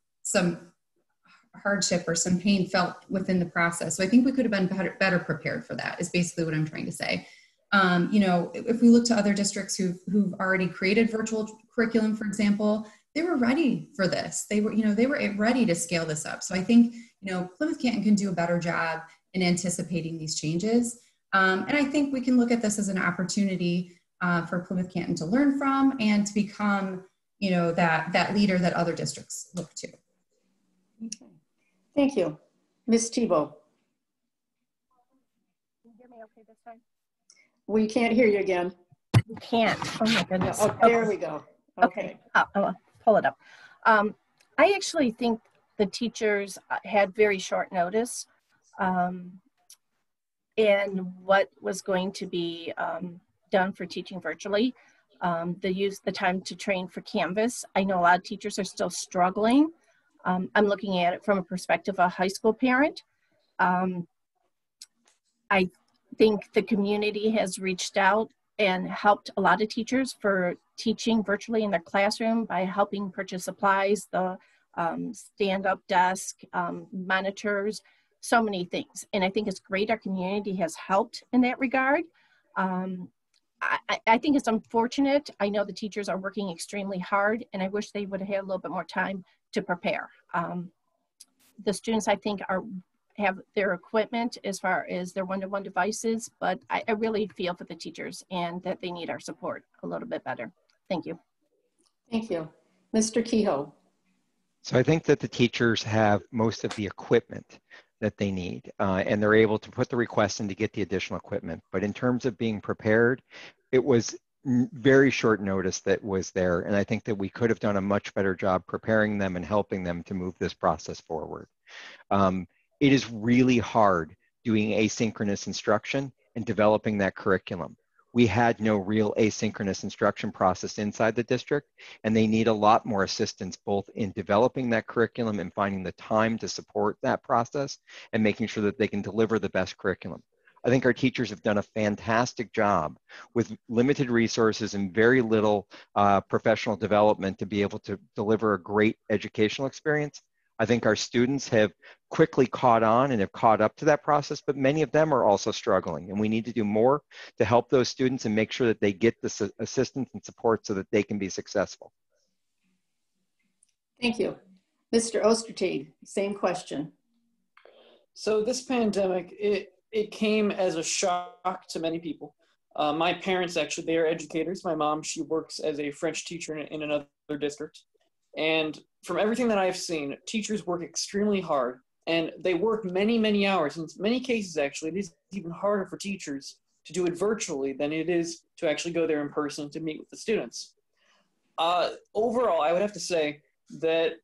Speaker 8: hardship or some pain felt within the process. So I think we could have been better prepared for that, is basically what I'm trying to say. You know, if we look to other districts who've already created virtual curriculum, for example, they were ready for this. They were ready to scale this up. So I think, you know, Plymouth Canton can do a better job in anticipating these changes. And I think we can look at this as an opportunity for Plymouth Canton to learn from and to become, you know, that leader that other districts look to.
Speaker 1: Okay. Thank you. Ms. Tebow.
Speaker 9: Can you hear me okay this time?
Speaker 1: We can't hear you again.
Speaker 9: You can't. Oh my goodness.
Speaker 1: Oh, there we go. Okay.
Speaker 9: I'll pull it up. I actually think the teachers had very short notice. And what was going to be done for teaching virtually. the time to train for Canvas. I know a lot of teachers are still struggling. I'm looking at it from a perspective of a high school parent. I think the community has reached out and helped a lot of teachers for teaching virtually in their classroom by helping purchase supplies, the stand-up desk, monitors, so many things. And I think it's great our community has helped in that regard. I think it's unfortunate. I know the teachers are working extremely hard, and I wish they would have had a little bit more time to prepare. The students, I think, have their equipment as far as their one-to-one devices, but I really feel for the teachers and that they need our support a little bit better. Thank you.
Speaker 1: Thank you. Mr. Kehoe.
Speaker 10: So I think that the teachers have most of the equipment that they need, and they're able to put the request in to get the additional equipment. But in terms of being prepared, it was very short notice that was there. And I think that we could have done a much better job preparing them and helping them to move this process forward. It is really hard doing asynchronous instruction and developing that curriculum. We had no real asynchronous instruction process inside the district, and they need a lot more assistance both in developing that curriculum and finding the time to support that process and making sure that they can deliver the best curriculum. I think our teachers have done a fantastic job with limited resources and very little professional development to be able to deliver a great educational experience. I think our students have quickly caught on and have caught up to that process, but many of them are also struggling, and we need to do more to help those students and make sure that they get the assistance and support so that they can be successful.
Speaker 1: Thank you. Mr. Ostertag, same question.
Speaker 2: So this pandemic, it came as a shock to many people. My parents, actually, they are educators. My mom, she works as a French teacher in another district. And from everything that I've seen, teachers work extremely hard, and they work many, many hours. In many cases, actually, it is even harder for teachers to do it virtually than it is to actually go there in person to meet with the students. Overall, I would have to say that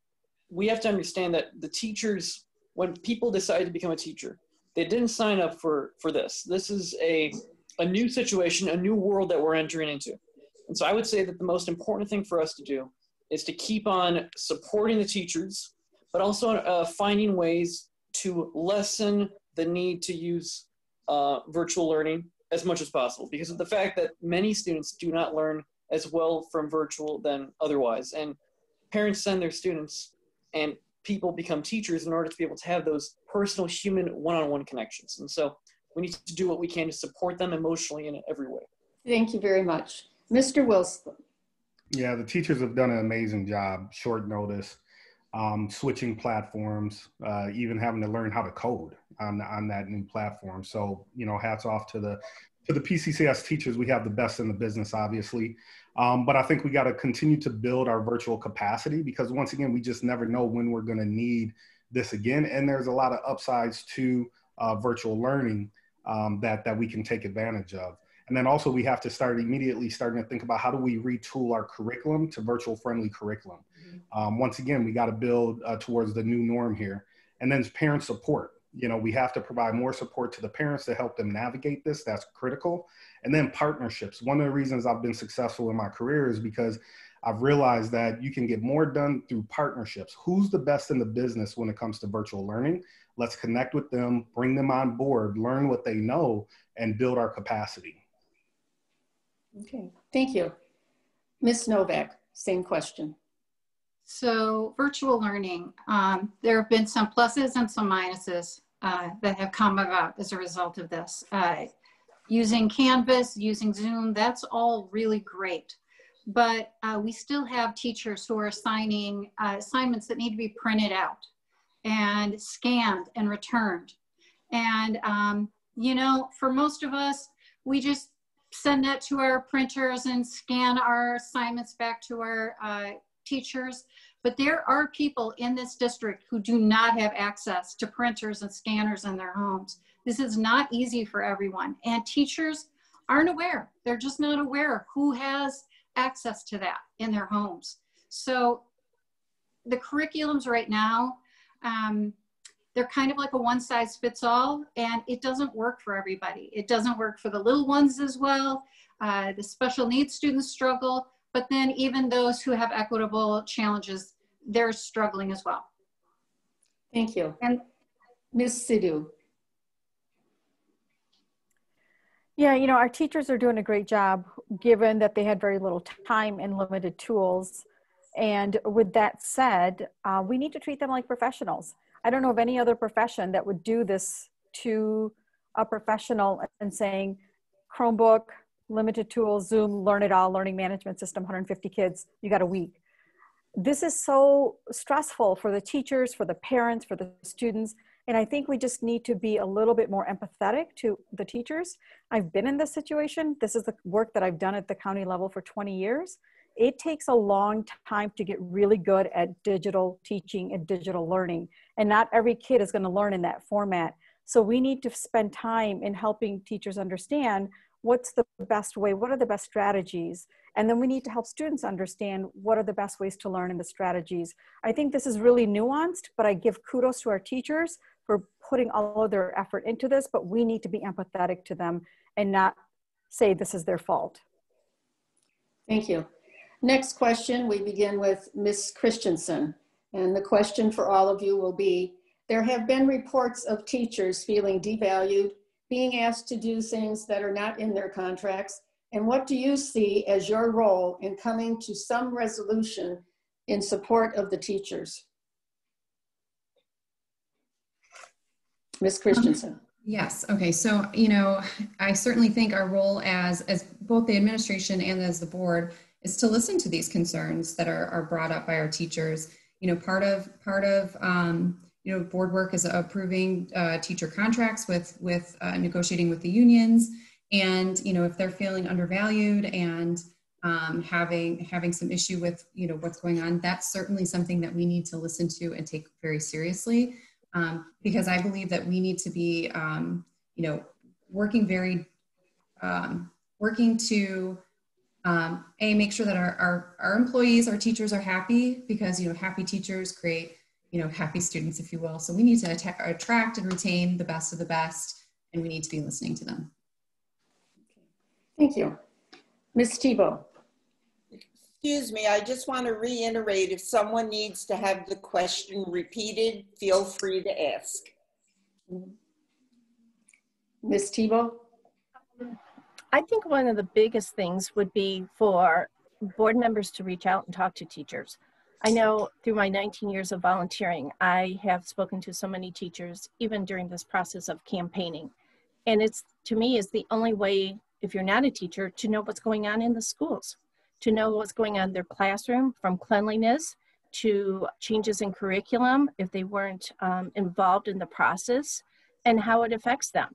Speaker 2: we have to understand that the teachers, when people decide to become a teacher, they didn't sign up for this. This is a new situation, a new world that we're entering into. And so I would say that the most important thing for us to do is to keep on supporting the teachers, but also finding ways to lessen the need to use virtual learning as much as possible, because of the fact that many students do not learn as well from virtual than otherwise. And parents send their students, and people become teachers in order to be able to have those personal human one-on-one connections. And so we need to do what we can to support them emotionally in every way.
Speaker 1: Thank you very much. Mr. Wilson.
Speaker 4: Yeah, the teachers have done an amazing job, short notice, switching platforms, even having to learn how to code on that new platform. So, you know, hats off to the PCCS teachers. We have the best in the business, obviously. But I think we got to continue to build our virtual capacity, because once again, we just never know when we're going to need this again. And there's a lot of upsides to virtual learning that we can take advantage of. And then also we have to start immediately starting to think about how do we retool our curriculum to virtual friendly curriculum. Once again, we got to build towards the new norm here. And then parent support. You know, we have to provide more support to the parents to help them navigate this. That's critical. And then partnerships. One of the reasons I've been successful in my career is because I've realized that you can get more done through partnerships. Who's the best in the business when it comes to virtual learning? Let's connect with them, bring them on board, learn what they know, and build our capacity.
Speaker 1: Okay, thank you. Ms. Novak, same question.
Speaker 5: So virtual learning, there have been some pluses and some minuses that have come about as a result of this. Using Canvas, using Zoom, that's all really great. But we still have teachers who are assigning assignments that need to be printed out and scanned and returned. And, you know, for most of us, we just send that to our printers and scan our assignments back to our teachers. But there are people in this district who do not have access to printers and scanners in their homes. This is not easy for everyone. And teachers aren't aware. They're just not aware who has access to that in their homes. So the curriculums right now, they're kind of like a one size fits all, and it doesn't work for everybody. It doesn't work for the little ones as well. the special needs students struggle, but then even those who have equitable challenges, they're struggling as well.
Speaker 1: Thank you. And Ms. Sidhu.
Speaker 6: Yeah, you know, our teachers are doing a great job given that they had very little time and limited tools. And with that said, we need to treat them like professionals. I don't know of any other profession that would do this to a professional and saying, Chromebook, limited tools, Zoom, learn it all, learning management system, 150 kids, you got a week. This is so stressful for the teachers, for the parents, for the students. And I think we just need to be a little bit more empathetic to the teachers. I've been in this situation. This is the work that I've done at the county level for 20 years. It takes a long time to get really good at digital teaching and digital learning. And not every kid is going to learn in that format. So we need to spend time in helping teachers understand what's the best way, what are the best strategies? And then we need to help students understand what are the best ways to learn and the strategies. I think this is really nuanced, but I give kudos to our teachers for putting all of their effort into this, but we need to be empathetic to them and not say this is their fault.
Speaker 1: Thank you. Next question, we begin with Ms. Christensen. And the question for all of you will be, there have been reports of teachers feeling devalued, being asked to do things that are not in their contracts. And what do you see as your role in coming to some resolution in support of the teachers? Ms. Christensen.
Speaker 8: Yes. Okay. So, you know, I certainly think our role as both the administration and as the board is to listen to these concerns that are brought up by our teachers. You know, part of you know, board work is approving teacher contracts with negotiating with the unions, and you know, if they're feeling undervalued and having some issue with, you know, what's going on, that's certainly something that we need to listen to and take very seriously, because I believe that we need to be you know, working to make sure that our employees, our teachers are happy, because you know, happy teachers create, you know, happy students, if you will. So we need to attract and retain the best of the best, and we need to be listening to them.
Speaker 1: Thank you. Ms. Tebow.
Speaker 3: Excuse me, I just want to reiterate, if someone needs to have the question repeated, feel free to ask.
Speaker 1: Ms. Tebow.
Speaker 9: I think one of the biggest things would be for board members to reach out and talk to teachers. I know through my 19 years of volunteering, I have spoken to so many teachers, even during this process of campaigning. And it's, to me, is the only way, if you're not a teacher, to know what's going on in the schools, to know what's going on in their classroom, from cleanliness to changes in curriculum, if they weren't involved in the process, and how it affects them.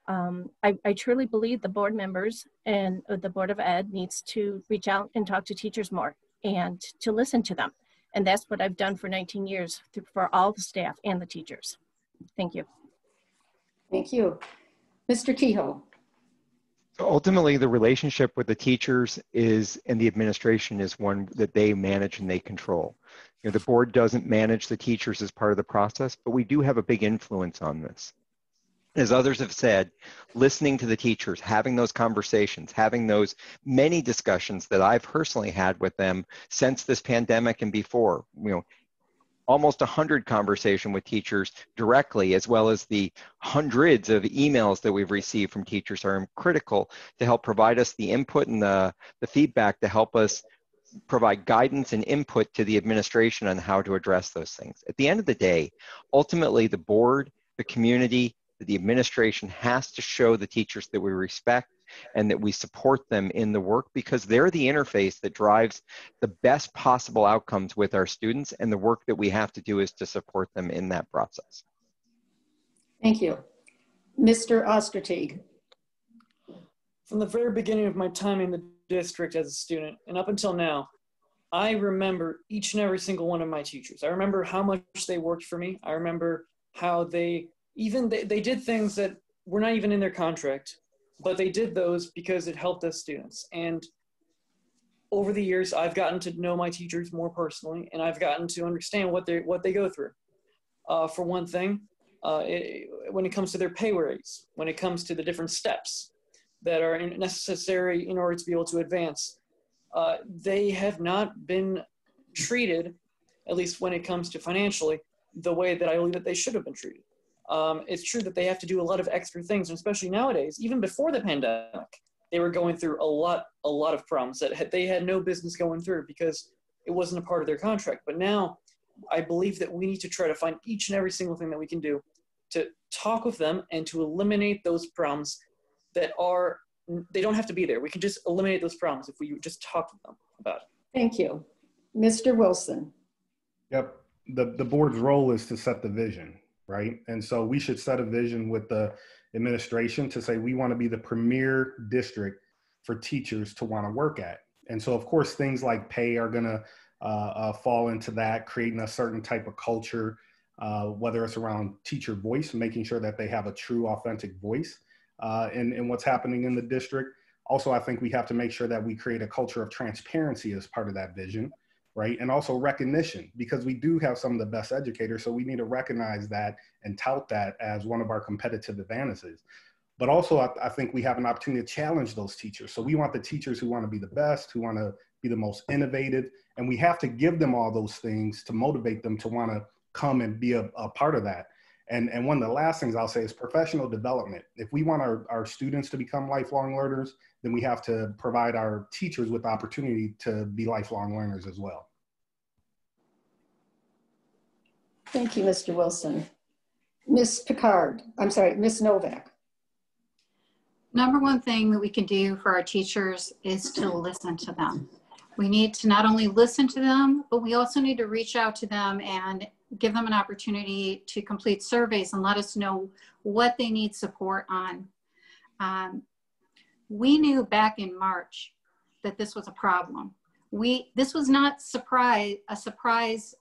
Speaker 9: I truly believe the board members and the Board of Ed needs to reach out and talk to teachers more and to listen to them. And that's what I've done for 19 years for all the staff and the teachers. Thank you.
Speaker 1: Thank you. Mr. Kehoe.
Speaker 10: So ultimately, the relationship with the teachers and the administration is one that they manage and they control. You know, the board doesn't manage the teachers as part of the process, but we do have a big influence on this. As others have said, listening to the teachers, having those conversations, having those many discussions that I've personally had with them since this pandemic and before, you know, almost 100 conversations with teachers directly, as well as the hundreds of emails that we've received from teachers, are critical to help provide us the input and the feedback to help us provide guidance and input to the administration on how to address those things. At the end of the day, ultimately the board, the community, the administration has to show the teachers that we respect and that we support them in the work, because they're the interface that drives the best possible outcomes with our students, and the work that we have to do is to support them in that process.
Speaker 1: Thank you. Mr. Ostertag.
Speaker 2: From the very beginning of my time in the district as a student and up until now, I remember each and every single one of my teachers. I remember how much they worked for me. I remember how they did things that were not even in their contract, but they did those because it helped us students. And over the years, I've gotten to know my teachers more personally, and I've gotten to understand what they go through. For one thing, when it comes to their pay raise, when it comes to the different steps, that are necessary in order to be able to advance, they have not been treated, at least when it comes to financially, the way that I believe that they should have been treated. It's true that they have to do a lot of extra things, and especially nowadays, even before the pandemic, they were going through a lot of problems that they had no business going through because it wasn't a part of their contract. But now I believe that we need to try to find each and every single thing that we can do to talk with them and to eliminate those problems that they don't have to be there. We can just eliminate those problems if we just talk to them about it.
Speaker 1: Thank you. Mr. Wilson.
Speaker 4: Yep. The board's role is to set the vision, right? And so we should set a vision with the administration to say we want to be the premier district for teachers to want to work at. And so, of course, things like pay are going to fall into that, creating a certain type of culture, whether it's around teacher voice, making sure that they have a true, authentic voice in what's happening in the district. Also, I think we have to make sure that we create a culture of transparency as part of that vision, right? And also recognition, because we do have some of the best educators, so we need to recognize that and tout that as one of our competitive advantages. But also, I think we have an opportunity to challenge those teachers. So we want the teachers who want to be the best, who want to be the most innovative, and we have to give them all those things to motivate them to want to come and be a part of that. And one of the last things I'll say is professional development. If we want our students to become lifelong learners, then we have to provide our teachers with the opportunity to be lifelong learners as well.
Speaker 1: Thank you, Mr. Wilson. Ms. Novak.
Speaker 5: Number one thing that we can do for our teachers is to listen to them. We need to not only listen to them, but we also need to reach out to them and give them an opportunity to complete surveys and let us know what they need support on. We knew back in March that this was a problem. This was not a surprise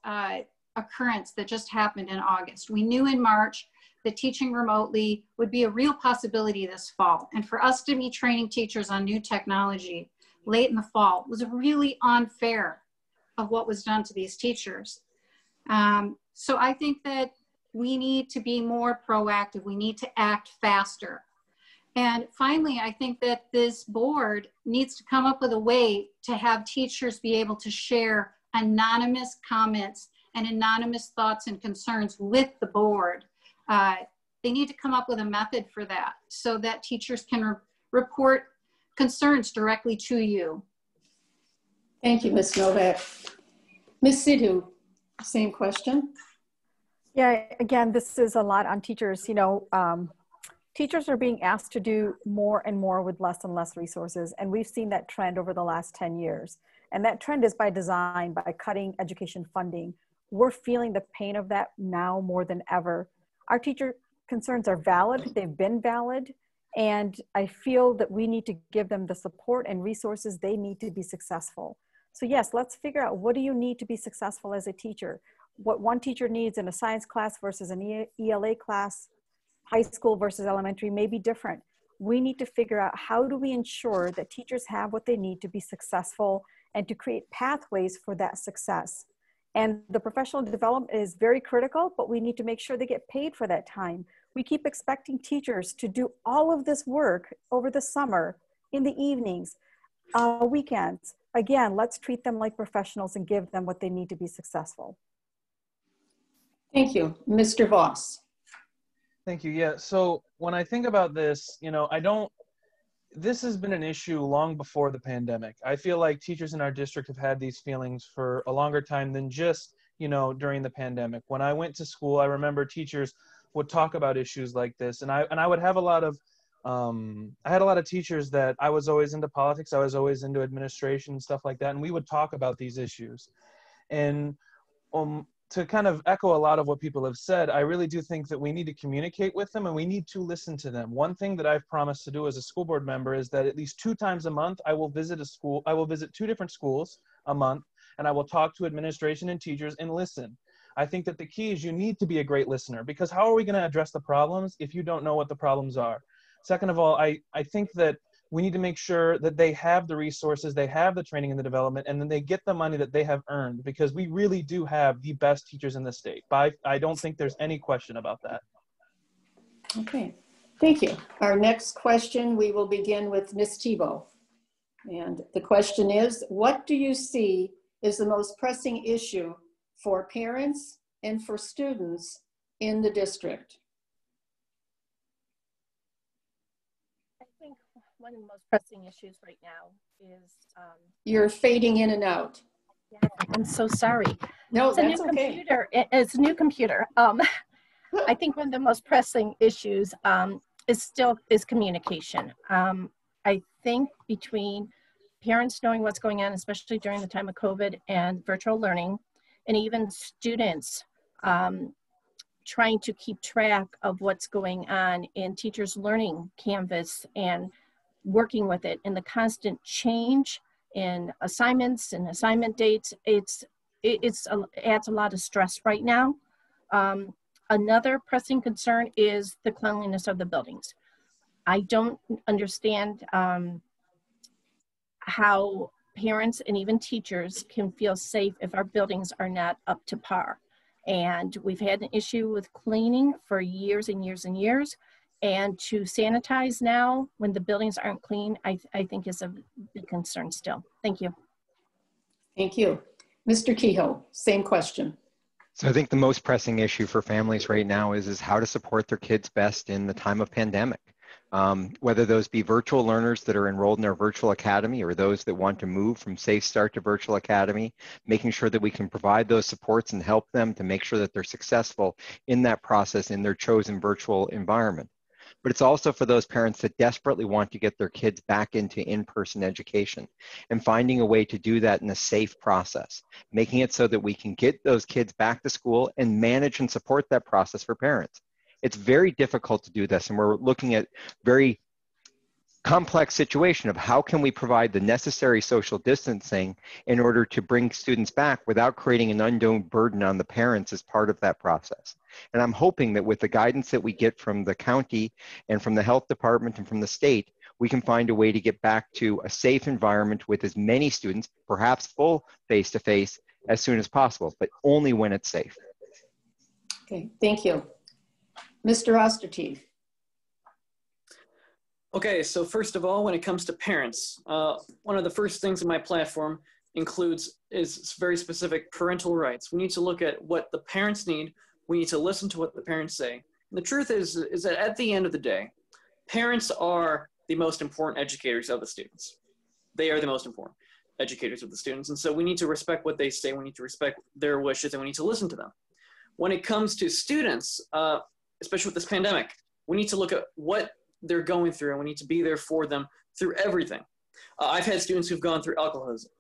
Speaker 5: occurrence that just happened in August. We knew in March that teaching remotely would be a real possibility this fall. And for us to be training teachers on new technology late in the fall was really unfair of what was done to these teachers. So I think that we need to be more proactive. We need to act faster. And finally, I think that this board needs to come up with a way to have teachers be able to share anonymous comments and anonymous thoughts and concerns with the board. They need to come up with a method for that so that teachers can report concerns directly to you.
Speaker 1: Thank you, Ms. Novak. Ms. Sidhu, same question.
Speaker 6: Yeah, again, this is a lot on teachers. You know, teachers are being asked to do more and more with less and less resources. And we've seen that trend over the last 10 years. And that trend is by design, by cutting education funding. We're feeling the pain of that now more than ever. Our teacher concerns are valid. They've been valid. And I feel that we need to give them the support and resources they need to be successful. So yes, let's figure out, what do you need to be successful as a teacher? What one teacher needs in a science class versus an ELA class, high school versus elementary may be different. We need to figure out, how do we ensure that teachers have what they need to be successful and to create pathways for that success. And the professional development is very critical, but we need to make sure they get paid for that time. We keep expecting teachers to do all of this work over the summer, in the evenings, weekends. Again, let's treat them like professionals and give them what they need to be successful.
Speaker 1: Thank you. Mr. Voss.
Speaker 7: Thank you. Yeah, so when I think about this, you know, this has been an issue long before the pandemic. I feel like teachers in our district have had these feelings for a longer time than just, you know, during the pandemic. When I went to school, I remember teachers would talk about issues like this, and I would have a lot of I had a lot of teachers that I was always into politics, I was always into administration and stuff like that, and we would talk about these issues. And to kind of echo a lot of what people have said, I really do think that we need to communicate with them and we need to listen to them. One thing that I've promised to do as a school board member is that at least 2 times a month, I will visit a school. I will visit 2 different schools a month, and I will talk to administration and teachers and listen. I think that the key is you need to be a great listener, because how are we going to address the problems if you don't know what the problems are? Second of all, I think that we need to make sure that they have the resources, they have the training and the development, and then they get the money that they have earned, because we really do have the best teachers in the state. I don't think there's any question about that.
Speaker 1: Okay. Thank you. Our next question, we will begin with Ms. Tebow. And the question is, what do you see is the most pressing issue for parents and for students in the district?
Speaker 9: I think one of the most pressing issues right now is...
Speaker 1: You're fading in and out.
Speaker 9: Yeah, I'm so sorry.
Speaker 1: No,
Speaker 9: it's
Speaker 1: that's
Speaker 9: a new
Speaker 1: okay.
Speaker 9: Computer. It's a new computer. I think one of the most pressing issues is communication. I think between parents knowing what's going on, especially during the time of COVID and virtual learning, and even students trying to keep track of what's going on in teachers' learning canvas and working with it, and the constant change in assignments and assignment dates, it adds a lot of stress right now. Another pressing concern is the cleanliness of the buildings. I don't understand how parents and even teachers can feel safe if our buildings are not up to par. And we've had an issue with cleaning for years and years and years. And to sanitize now when the buildings aren't clean, I think is a big concern still. Thank you.
Speaker 1: Thank you. Mr. Kehoe, same question.
Speaker 10: So I think the most pressing issue for families right now is how to support their kids best in the time of pandemic. Whether those be virtual learners that are enrolled in our virtual academy or those that want to move from Safe Start to virtual academy, making sure that we can provide those supports and help them to make sure that they're successful in that process in their chosen virtual environment. But it's also for those parents that desperately want to get their kids back into in-person education and finding a way to do that in a safe process, making it so that we can get those kids back to school and manage and support that process for parents. It's very difficult to do this, and we're looking at very complex situation of how can we provide the necessary social distancing in order to bring students back without creating an undue burden on the parents as part of that process. And I'm hoping that with the guidance that we get from the county and from the health department and from the state, we can find a way to get back to a safe environment with as many students, perhaps full face-to-face, as soon as possible, but only when it's safe.
Speaker 1: Okay, thank you. Mr. Ostertag.
Speaker 2: Okay, so first of all, when it comes to parents, one of the first things in my platform is very specific parental rights. We need to look at what the parents need. We need to listen to what the parents say. And the truth is that at the end of the day, parents are the most important educators of the students. They are the most important educators of the students. And so we need to respect what they say. We need to respect their wishes, and we need to listen to them. When it comes to students, especially with this pandemic, we need to look at what they're going through, and we need to be there for them through everything. I've had students who've gone through alcoholism,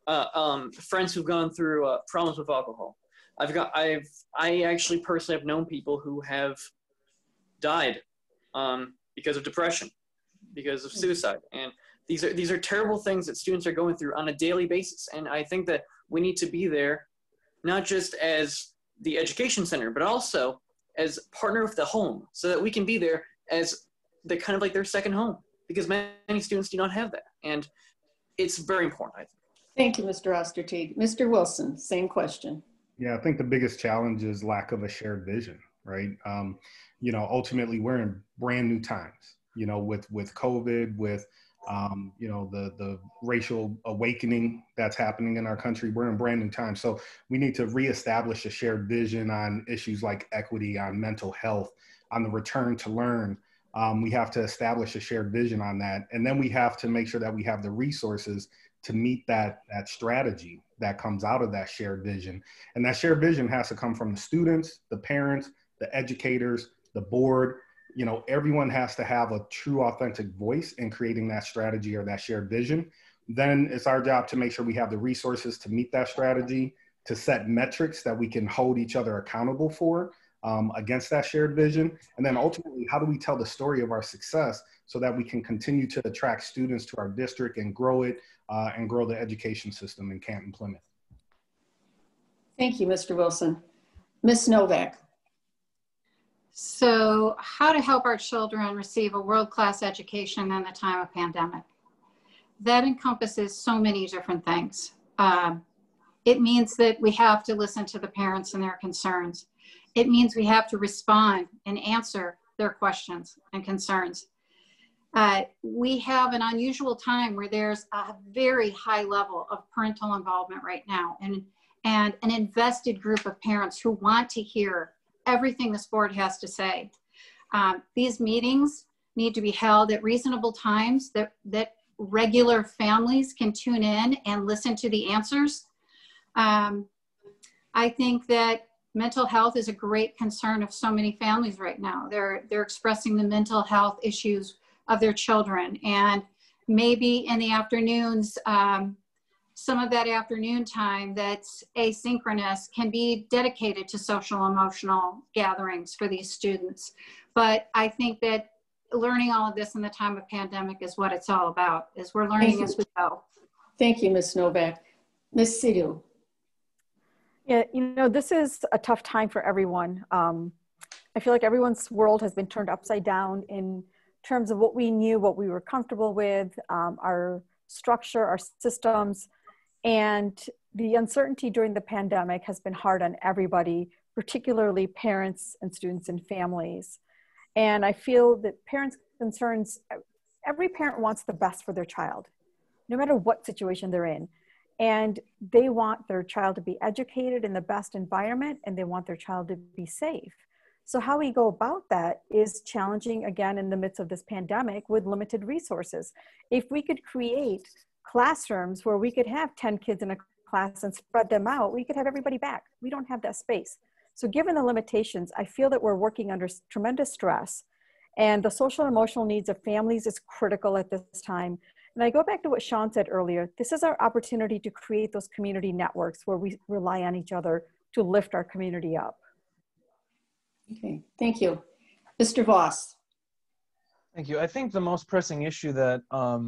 Speaker 2: friends who've gone through problems with alcohol. I actually personally have known people who have died because of depression, because of suicide, and these are terrible things that students are going through on a daily basis. And I think that we need to be there, not just as the education center, but also as partner with the home, so that we can be there as the kind of like their second home, because many students do not have that. And it's very important, I think.
Speaker 1: Thank you, Mr. Ostertag. Mr. Wilson, same question.
Speaker 4: Yeah, I think the biggest challenge is lack of a shared vision, right? Ultimately we're in brand new times, with COVID, with, the racial awakening that's happening in our country. We're in brand new times. So we need to reestablish a shared vision on issues like equity, on mental health, on the return to learn. We have to establish a shared vision on that. And then we have to make sure that we have the resources to meet that strategy that comes out of that shared vision. And that shared vision has to come from the students, the parents, the educators, the board. Everyone has to have a true, authentic voice in creating that strategy or that shared vision. Then it's our job to make sure we have the resources to meet that strategy, to set metrics that we can hold each other accountable for against that shared vision. And then ultimately, how do we tell the story of our success so that we can continue to attract students to our district and grow it and grow the education system in Canton, Plymouth.
Speaker 1: Thank you, Mr. Wilson. Ms. Novak.
Speaker 5: So how to help our children receive a world-class education in the time of pandemic? That encompasses so many different things. It means that we have to listen to the parents and their concerns. It means we have to respond and answer their questions and concerns. We have an unusual time where there's a very high level of parental involvement right now, and an invested group of parents who want to hear everything this board has to say. These meetings need to be held at reasonable times that regular families can tune in and listen to the answers. I think that mental health is a great concern of so many families right now. They're expressing the mental health issues of their children, and maybe in the afternoons, some of that afternoon time that's asynchronous can be dedicated to social emotional gatherings for these students. But I think that learning all of this in the time of pandemic is what it's all about, is we're learning as we go.
Speaker 1: Thank you, Ms. Novak. Ms. Sidhu.
Speaker 6: Yeah, you know, this is a tough time for everyone. I feel like everyone's world has been turned upside down in terms of what we knew, what we were comfortable with, our structure, our systems, and the uncertainty during the pandemic has been hard on everybody, particularly parents and students and families. And I feel that parents' concerns, every parent wants the best for their child, no matter what situation they're in. And they want their child to be educated in the best environment, and they want their child to be safe. So how we go about that is challenging, again, in the midst of this pandemic with limited resources. If we could create classrooms where we could have 10 kids in a class and spread them out, we could have everybody back. We don't have that space. So given the limitations, I feel that we're working under tremendous stress, and the social and emotional needs of families is critical at this time. And I go back to what Sean said earlier. This is our opportunity to create those community networks where we rely on each other to lift our community up.
Speaker 1: Okay, thank you. Mr. Voss.
Speaker 7: Thank you. I think the most pressing issue that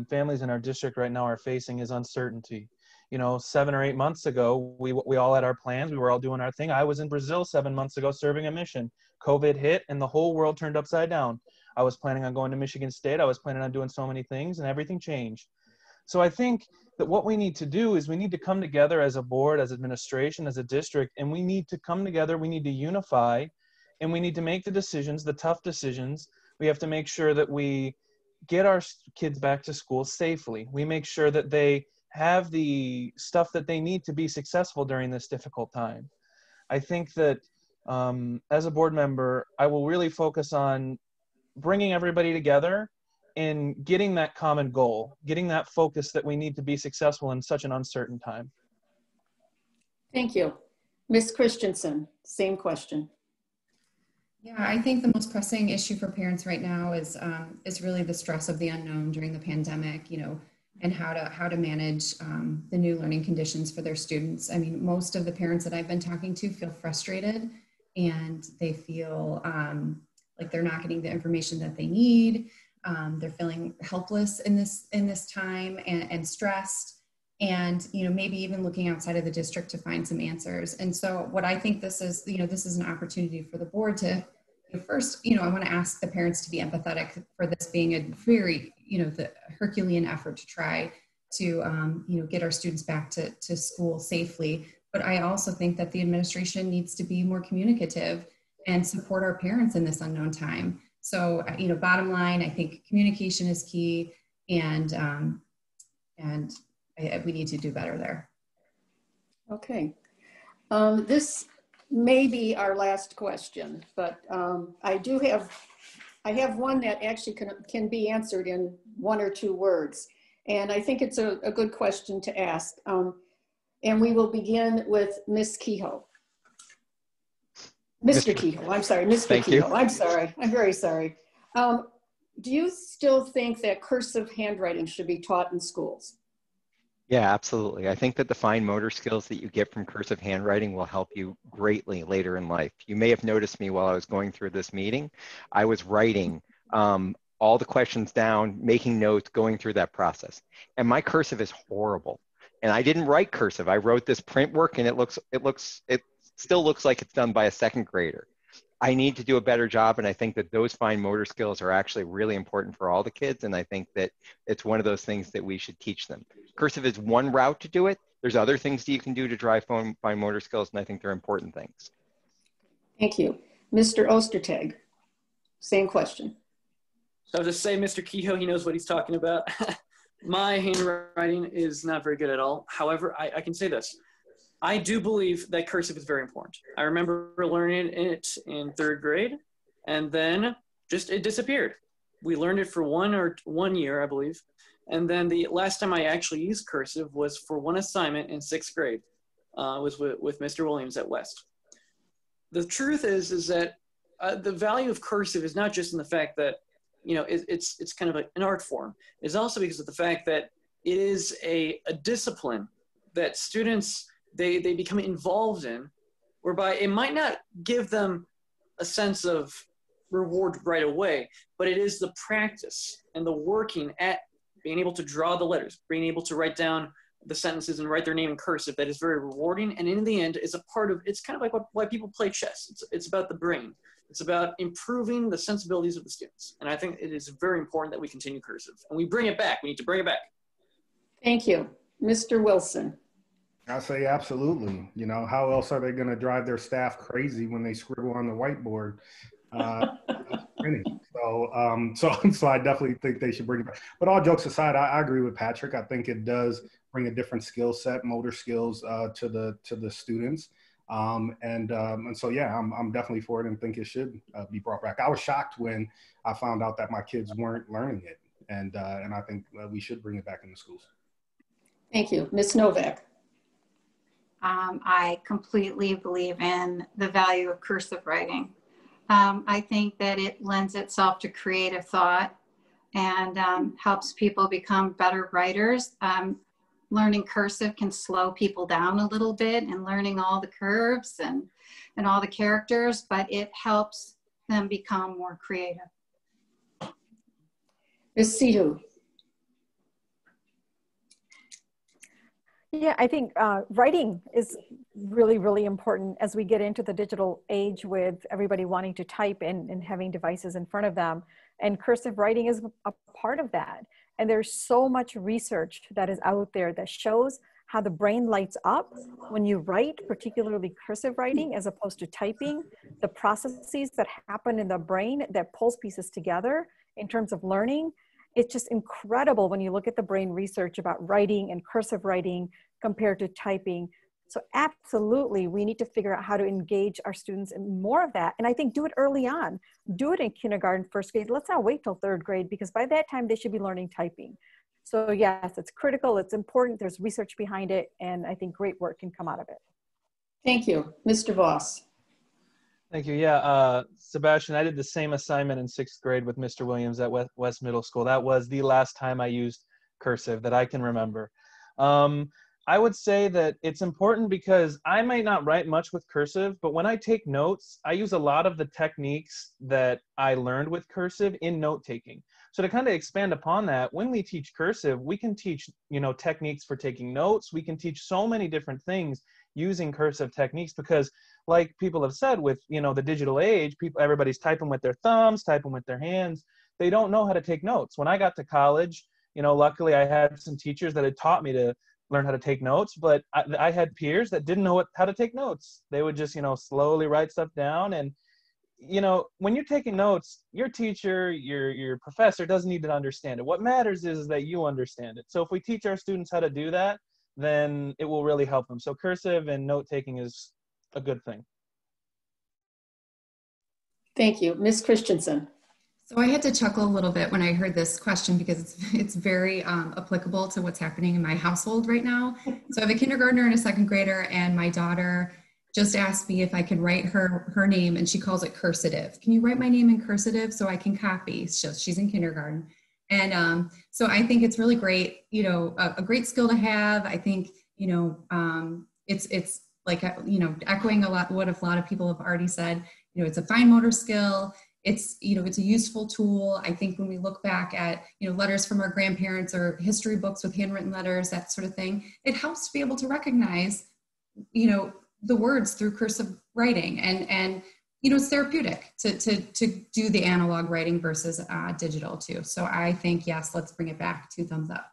Speaker 7: families in our district right now are facing is uncertainty. You know, 7 or 8 months ago, we all had our plans. We were all doing our thing. I was in Brazil 7 months ago serving a mission. COVID hit and the whole world turned upside down. I was planning on going to Michigan State. I was planning on doing so many things, and everything changed. So I think that what we need to do is we need to come together as a board, as administration, as a district, and we need to come together. We need to unify, and we need to make the decisions, the tough decisions. We have to make sure that we get our kids back to school safely. We make sure that they have the stuff that they need to be successful during this difficult time. I think that as a board member, I will really focus on bringing everybody together and getting that common goal, getting that focus that we need to be successful in such an uncertain time.
Speaker 1: Thank you. Ms. Christensen, same question.
Speaker 8: Yeah, I think the most pressing issue for parents right now is really the stress of the unknown during the pandemic, you know, and how to manage the new learning conditions for their students. I mean, most of the parents that I've been talking to feel frustrated, and they feel like they're not getting the information that they need. They're feeling helpless in this time and stressed, and you know, maybe even looking outside of the district to find some answers. And so what I think this is an opportunity for the board to, first, you know, I want to ask the parents to be empathetic for this being a very, you know, the Herculean effort to try to, you know, get our students back to school safely. But I also think that the administration needs to be more communicative and support our parents in this unknown time. So, you know, bottom line, I think communication is key, and we need to do better there.
Speaker 1: Okay. This may be our last question, but I have one that actually can be answered in 1 or 2 words. And I think it's a good question to ask. And we will begin with Ms. Kehoe. Mr. Kehoe, I'm sorry, Mr.
Speaker 10: Thank
Speaker 1: Kehoe,
Speaker 10: you.
Speaker 1: I'm sorry, I'm very sorry. Do you still think that cursive handwriting should be taught in schools?
Speaker 10: Yeah, absolutely. I think that the fine motor skills that you get from cursive handwriting will help you greatly later in life. You may have noticed me while I was going through this meeting. I was writing all the questions down, making notes, going through that process. And my cursive is horrible. And I didn't write cursive. I wrote this print work, and it still looks like it's done by a 2nd grader. I need to do a better job, and I think that those fine motor skills are actually really important for all the kids, and I think that it's one of those things that we should teach them. Cursive is one route to do it. There's other things that you can do to drive fine motor skills, and I think they're important things.
Speaker 1: Thank you. Mr. Ostertag, same question.
Speaker 2: So I'll just say, Mr. Kehoe, he knows what he's talking about. My handwriting is not very good at all. However, I can say this. I do believe that cursive is very important. I remember learning it in 3rd grade, and then just it disappeared. We learned it for 1 year, I believe. And then the last time I actually used cursive was for one assignment in 6th grade. Was with Mr. Williams at West. The truth is that the value of cursive is not just in the fact that, you know, it's kind of an art form. It's also because of the fact that it is a discipline that students, they become involved in, whereby it might not give them a sense of reward right away, but it is the practice and the working at being able to draw the letters, being able to write down the sentences and write their name in cursive that is very rewarding. And in the end, is a part of, it's kind of like why people play chess. It's about the brain. It's about improving the sensibilities of the students. And I think it is very important that we continue cursive and we bring it back. We need to bring it back.
Speaker 1: Thank you. Mr. Wilson.
Speaker 4: I say absolutely. You know, how else are they going to drive their staff crazy when they scribble on the whiteboard? So I definitely think they should bring it back. But all jokes aside, I agree with Patrick. I think it does bring a different skill set, motor skills to the students. And so, yeah, I'm definitely for it and think it should be brought back. I was shocked when I found out that my kids weren't learning it. And I think we should bring it back in the schools.
Speaker 1: Thank you. Ms. Novak.
Speaker 5: I completely believe in the value of cursive writing. I think that it lends itself to creative thought and helps people become better writers. Learning cursive can slow people down a little bit and learning all the curves and all the characters, but it helps them become more creative.
Speaker 1: Ms. Sidhu.
Speaker 6: Yeah, I think writing is really, really important as we get into the digital age with everybody wanting to type and having devices in front of them. And cursive writing is a part of that. And there's so much research that is out there that shows how the brain lights up when you write, particularly cursive writing, as opposed to typing. The processes that happen in the brain that pulls pieces together in terms of learning. It's just incredible when you look at the brain research about writing and cursive writing compared to typing. So absolutely, we need to figure out how to engage our students in more of that. And I think do it early on. Do it in kindergarten, 1st grade. Let's not wait till 3rd grade because by that time they should be learning typing. So yes, it's critical, it's important, there's research behind it, and I think great work can come out of it.
Speaker 1: Thank you. Mr. Voss.
Speaker 7: Thank you. Yeah, Sebastian, I did the same assignment in 6th grade with Mr. Williams at West Middle School. That was the last time I used cursive that I can remember. I would say that it's important because I might not write much with cursive, but when I take notes, I use a lot of the techniques that I learned with cursive in note-taking. So to kind of expand upon that, when we teach cursive, we can teach, you know, techniques for taking notes. We can teach so many different things using cursive techniques because like people have said with, you know, the digital age, everybody's typing with their thumbs, typing with their hands. They don't know how to take notes. When I got to college, you know, luckily I had some teachers that had taught me to learn how to take notes, but I had peers that didn't know how to take notes. They would just, you know, slowly write stuff down. And, you know, when you're taking notes, your teacher, your professor doesn't need to understand it. What matters is that you understand it. So if we teach our students how to do that, then it will really help them. So cursive and note-taking is a good thing.
Speaker 1: Thank you. Ms. Christensen.
Speaker 8: So I had to chuckle a little bit when I heard this question because it's very applicable to what's happening in my household right now. So I have a kindergartner and a 2nd grader, and my daughter just asked me if I could write her name, and she calls it cursive. Can you write my name in cursive so I can copy? So she's in kindergarten. And so I think it's really great, you know, a great skill to have. I think, you know, it's like, you know, echoing a lot what a lot of people have already said, you know, it's a fine motor skill. It's, you know, it's a useful tool. I think when we look back at, you know, letters from our grandparents or history books with handwritten letters, that sort of thing, it helps to be able to recognize, you know, the words through cursive writing. And you know, it's therapeutic to do the analog writing versus digital too. So I think, yes, let's bring it back. 2 thumbs up.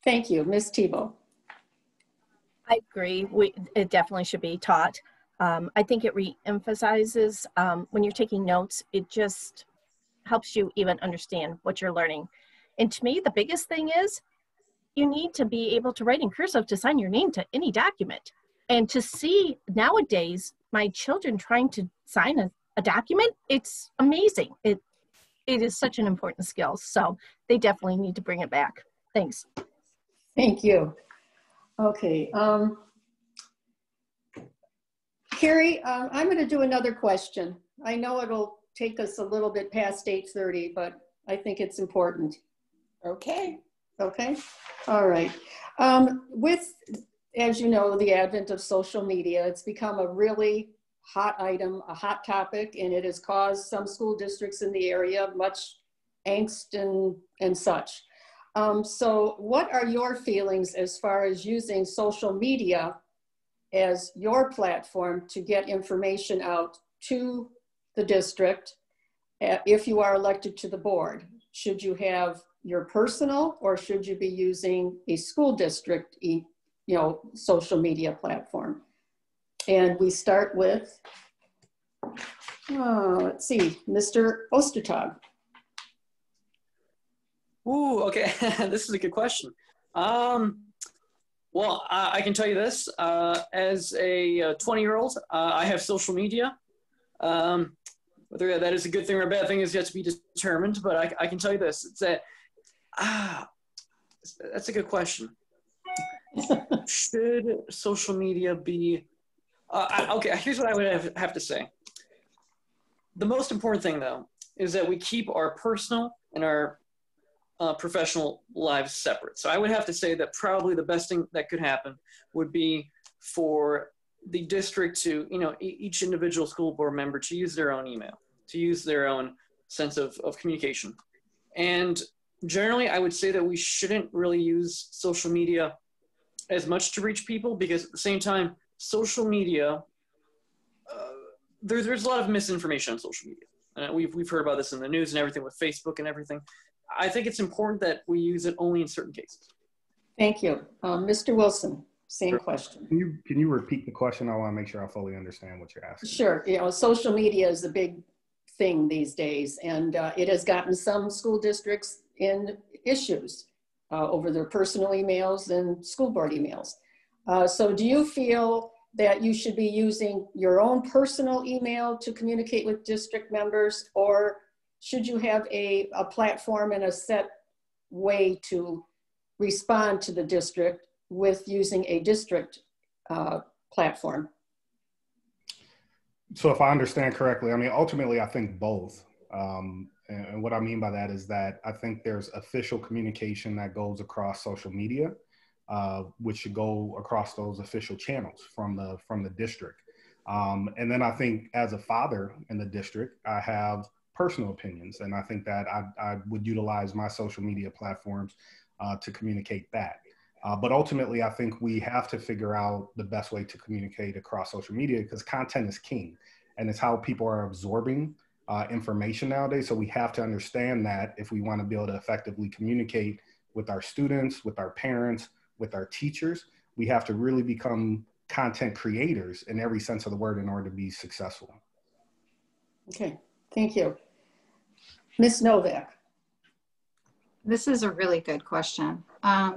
Speaker 1: Thank you. Ms. Tebow.
Speaker 9: I agree. It definitely should be taught. I think it re-emphasizes when you're taking notes, it just helps you even understand what you're learning. And to me, the biggest thing is you need to be able to write in cursive to sign your name to any document. And to see nowadays my children trying to sign a document, it's amazing. It is such an important skill. So they definitely need to bring it back. Thanks.
Speaker 1: Thank you. Okay. Carrie, I'm going to do another question. I know it'll take us a little bit past 8:30, but I think it's important.
Speaker 3: Okay.
Speaker 1: Okay. All right. With, as you know, the advent of social media, it's become a really hot item, a hot topic, and it has caused some school districts in the area much angst and such. So what are your feelings as far as using social media as your platform to get information out to the district if you are elected to the board? Should you have your personal, or should you be using a school district social media platform? And we start with, let's see, Mr. Ostertag.
Speaker 2: Ooh, okay. This is a good question. Well, I can tell you this. As a 20-year-old, I have social media. Whether that is a good thing or a bad thing is yet to be determined, but I can tell you this. It's that's a good question. Should social media be... okay, here's what I would have to say. The most important thing, though, is that we keep our personal and our professional lives separate. So I would have to say that probably the best thing that could happen would be for the district to, each individual school board member to use their own email, to use their own sense of communication. And generally, I would say that we shouldn't really use social media as much to reach people, because at the same time, social media, there's a lot of misinformation on social media. We've heard about this in the news and everything with Facebook and everything. I think it's important that we use it only in certain cases.
Speaker 1: Thank you. Mr. Wilson, same question.
Speaker 4: Can you repeat the question? I want to make sure I fully understand what you're asking.
Speaker 1: Sure. Social media is a big thing these days, and it has gotten some school districts in issues over their personal emails and school board emails. So do you feel that you should be using your own personal email to communicate with district members, or should you have a platform and a set way to respond to the district with using a district platform?
Speaker 4: So if I understand correctly, ultimately, I think both. And what I mean by that is that I think there's official communication that goes across social media, which should go across those official channels from the district. And then I think as a father in the district, I have personal opinions, and I think that I would utilize my social media platforms to communicate that. But ultimately, I think we have to figure out the best way to communicate across social media, because content is king, and it's how people are absorbing information nowadays. So we have to understand that if we want to be able to effectively communicate with our students, with our parents, with our teachers, we have to really become content creators in every sense of the word in order to be successful.
Speaker 1: Okay, thank you. Ms. Novak.
Speaker 5: This is a really good question.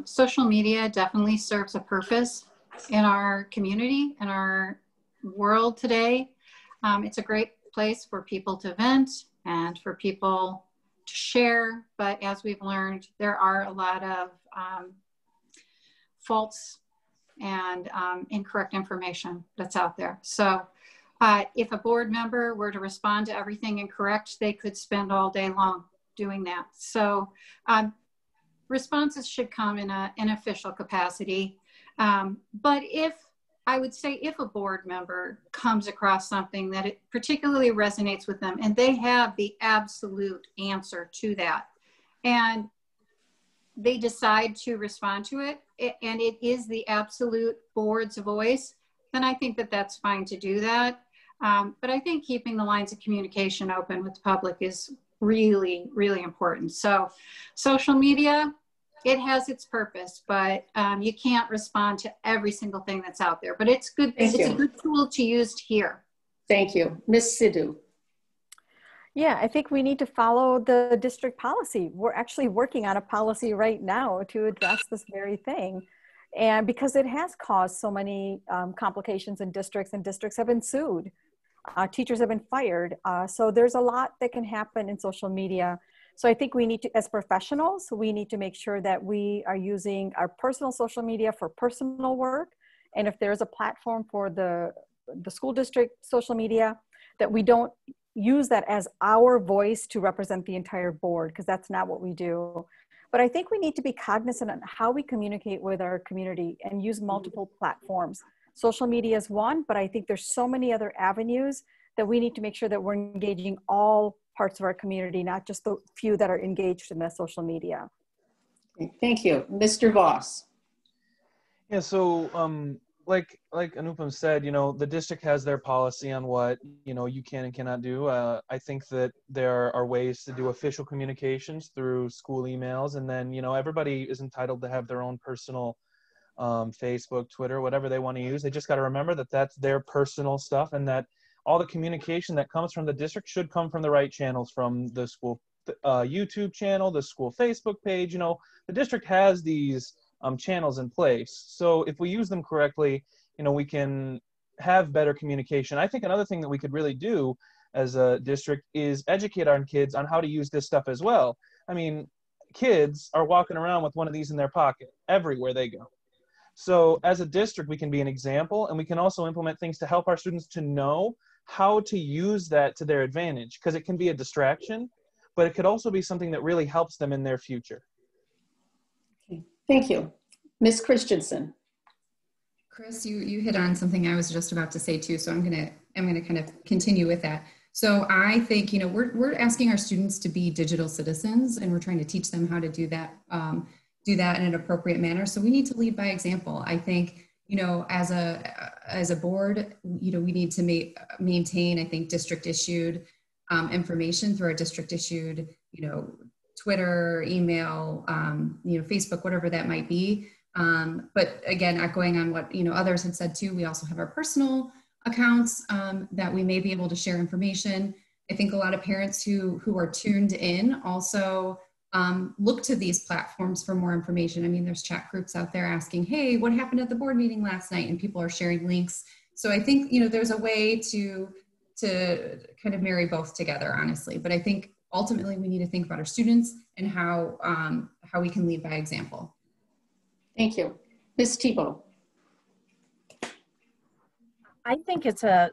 Speaker 5: Social media definitely serves a purpose in our community, in our world today. It's a great place for people to vent and for people to share. But as we've learned, there are a lot of false and incorrect information that's out there. So if a board member were to respond to everything incorrect, they could spend all day long doing that. So responses should come in an official capacity. But I would say if a board member comes across something that it particularly resonates with them and they have the absolute answer to that, and they decide to respond to it, and it is the absolute board's voice, then I think that that's fine to do that. But I think keeping the lines of communication open with the public is really, really important. So social media, it has its purpose, but you can't respond to every single thing that's out there. But it's good. It's a good tool to use here.
Speaker 1: Thank you. Ms. Sidhu.
Speaker 6: Yeah, I think we need to follow the district policy. We're actually working on a policy right now to address this very thing. And because it has caused so many complications in districts, and districts have been sued. Teachers have been fired. So there's a lot that can happen in social media. So I think we need to, as professionals, we need to make sure that we are using our personal social media for personal work. And if there's a platform for the school district social media, that we don't use that as our voice to represent the entire board, because that's not what we do. But I think we need to be cognizant on how we communicate with our community and use multiple platforms. Social media is one, but I think there's so many other avenues that we need to make sure that we're engaging all parts of our community, not just the few that are engaged in the social media.
Speaker 1: Thank you. Mr. Voss.
Speaker 7: Yeah, so like Anupam said, you know, the district has their policy on what, you know, you can and cannot do. I think that there are ways to do official communications through school emails, and then, you know, everybody is entitled to have their own personal Facebook, Twitter, whatever they want to use. They just got to remember that that's their personal stuff, and that all the communication that comes from the district should come from the right channels, from the school YouTube channel, the school Facebook page. You know, the district has these channels in place. So if we use them correctly, you know, we can have better communication. I think another thing that we could really do as a district is educate our kids on how to use this stuff as well. I mean, kids are walking around with one of these in their pocket everywhere they go. So as a district, we can be an example, and we can also implement things to help our students to know how to use that to their advantage, because it can be a distraction, but it could also be something that really helps them in their future.
Speaker 1: Okay. Thank you. Ms. Christensen.
Speaker 8: Chris, you hit on something I was just about to say too, so I'm gonna kind of continue with that. So I think, you know, we're asking our students to be digital citizens, and we're trying to teach them how to do that in an appropriate manner. So we need to lead by example. I think, you know, as a board, you know, we need to maintain, I think, district issued information through our district issued, you know, Twitter, email, you know, Facebook, whatever that might be. But again, echoing on what, you know, others had said too, we also have our personal accounts that we may be able to share information. I think a lot of parents who are tuned in also look to these platforms for more information. I mean, there's chat groups out there asking, hey, what happened at the board meeting last night? And people are sharing links. So I think, you know, there's a way to kind of marry both together, honestly. But I think ultimately we need to think about our students and how we can lead by example.
Speaker 1: Thank you. Ms. Tebow.
Speaker 9: I think it's a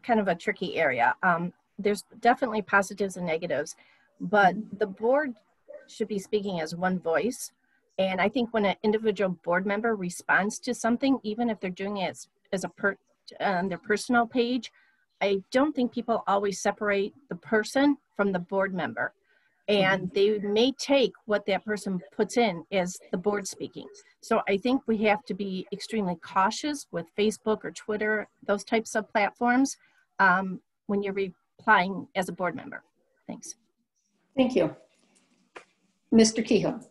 Speaker 9: kind of a tricky area. There's definitely positives and negatives, but the board should be speaking as one voice. And I think when an individual board member responds to something, even if they're doing it as on their personal page, I don't think people always separate the person from the board member. And they may take what that person puts in as the board speaking. So I think we have to be extremely cautious with Facebook or Twitter, those types of platforms, when you're replying as a board member. Thanks.
Speaker 1: Thank you. Mr. Kehoe.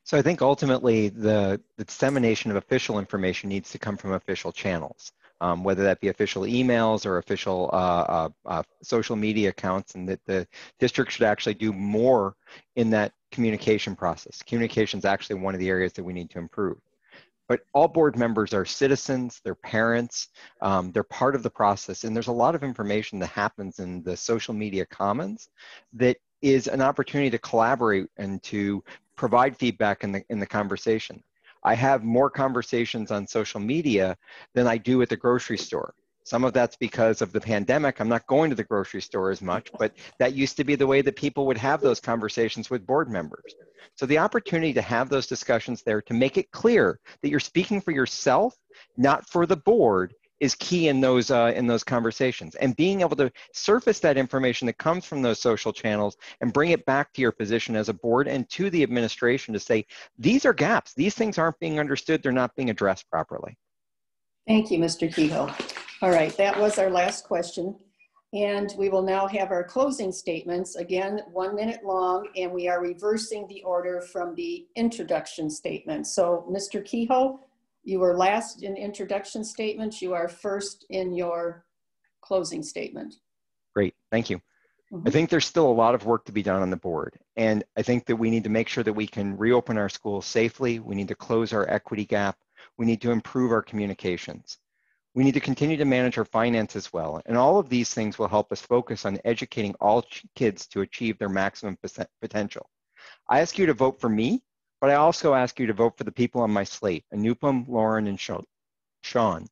Speaker 10: So I think ultimately the dissemination of official information needs to come from official channels, whether that be official emails or official social media accounts, and that the district should actually do more in that communication process. Communication is actually one of the areas that we need to improve. But all board members are citizens, they're parents, they're part of the process, and there's a lot of information that happens in the social media commons that is an opportunity to collaborate and to provide feedback in the conversation. I have more conversations on social media than I do at the grocery store. Some of that's because of the pandemic. I'm not going to the grocery store as much, but that used to be the way that people would have those conversations with board members. So the opportunity to have those discussions there, to make it clear that you're speaking for yourself, not for the board, is key in those conversations. And being able to surface that information that comes from those social channels and bring it back to your position as a board and to the administration to say, these are gaps, these things aren't being understood, they're not being addressed properly.
Speaker 1: Thank you, Mr. Kehoe. All right, that was our last question. And we will now have our closing statements, again, 1 minute long, and we are reversing the order from the introduction statement. So Mr. Kehoe, you were last in introduction statements. You are first in your closing statement.
Speaker 10: Great, thank you. I think there's still a lot of work to be done on the board. And I think that we need to make sure that we can reopen our schools safely. We need to close our equity gap. We need to improve our communications. We need to continue to manage our finances well. And all of these things will help us focus on educating all kids to achieve their maximum potential. I ask you to vote for me, but I also ask you to vote for the people on my slate, Anupam, Lauren, and Sean.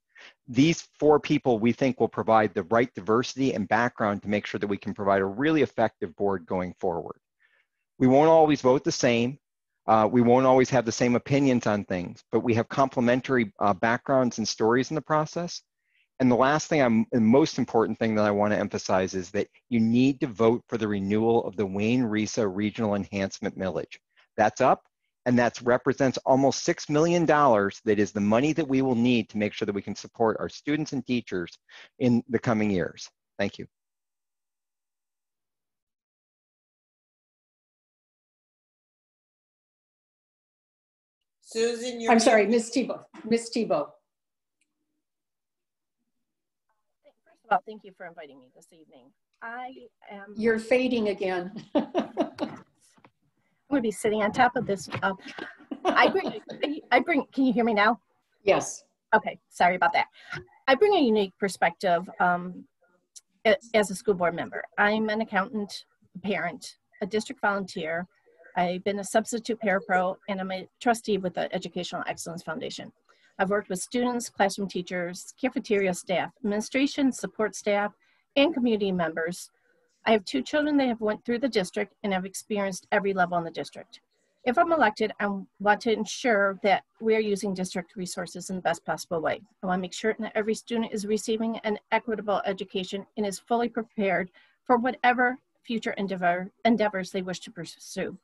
Speaker 10: These 4 people we think will provide the right diversity and background to make sure that we can provide a really effective board going forward. We won't always vote the same. We won't always have the same opinions on things, but we have complementary backgrounds and stories in the process. And the last thing, the most important thing that I want to emphasize is that you need to vote for the renewal of the Wayne-Risa Regional Enhancement Millage. That's up, and that represents almost $6 million. That is the money that we will need to make sure that we can support our students and teachers in the coming years. Thank you.
Speaker 3: Susan,
Speaker 1: I'm sorry, Ms. Tebow. Ms. Tebow.
Speaker 9: First of all, thank you for inviting me this evening.
Speaker 1: You're fading again.
Speaker 9: I'm going to be sitting on top of this. Can you hear me now?
Speaker 1: Yes.
Speaker 9: Okay, sorry about that. I bring a unique perspective as a school board member. I'm an accountant, a parent, a district volunteer. I've been a substitute parapro, and I'm a trustee with the Educational Excellence Foundation. I've worked with students, classroom teachers, cafeteria staff, administration, support staff, and community members. I have 2 children that have went through the district and have experienced every level in the district. If I'm elected, I want to ensure that we are using district resources in the best possible way. I want to make sure that every student is receiving an equitable education and is fully prepared for whatever future endeavors they wish to pursue.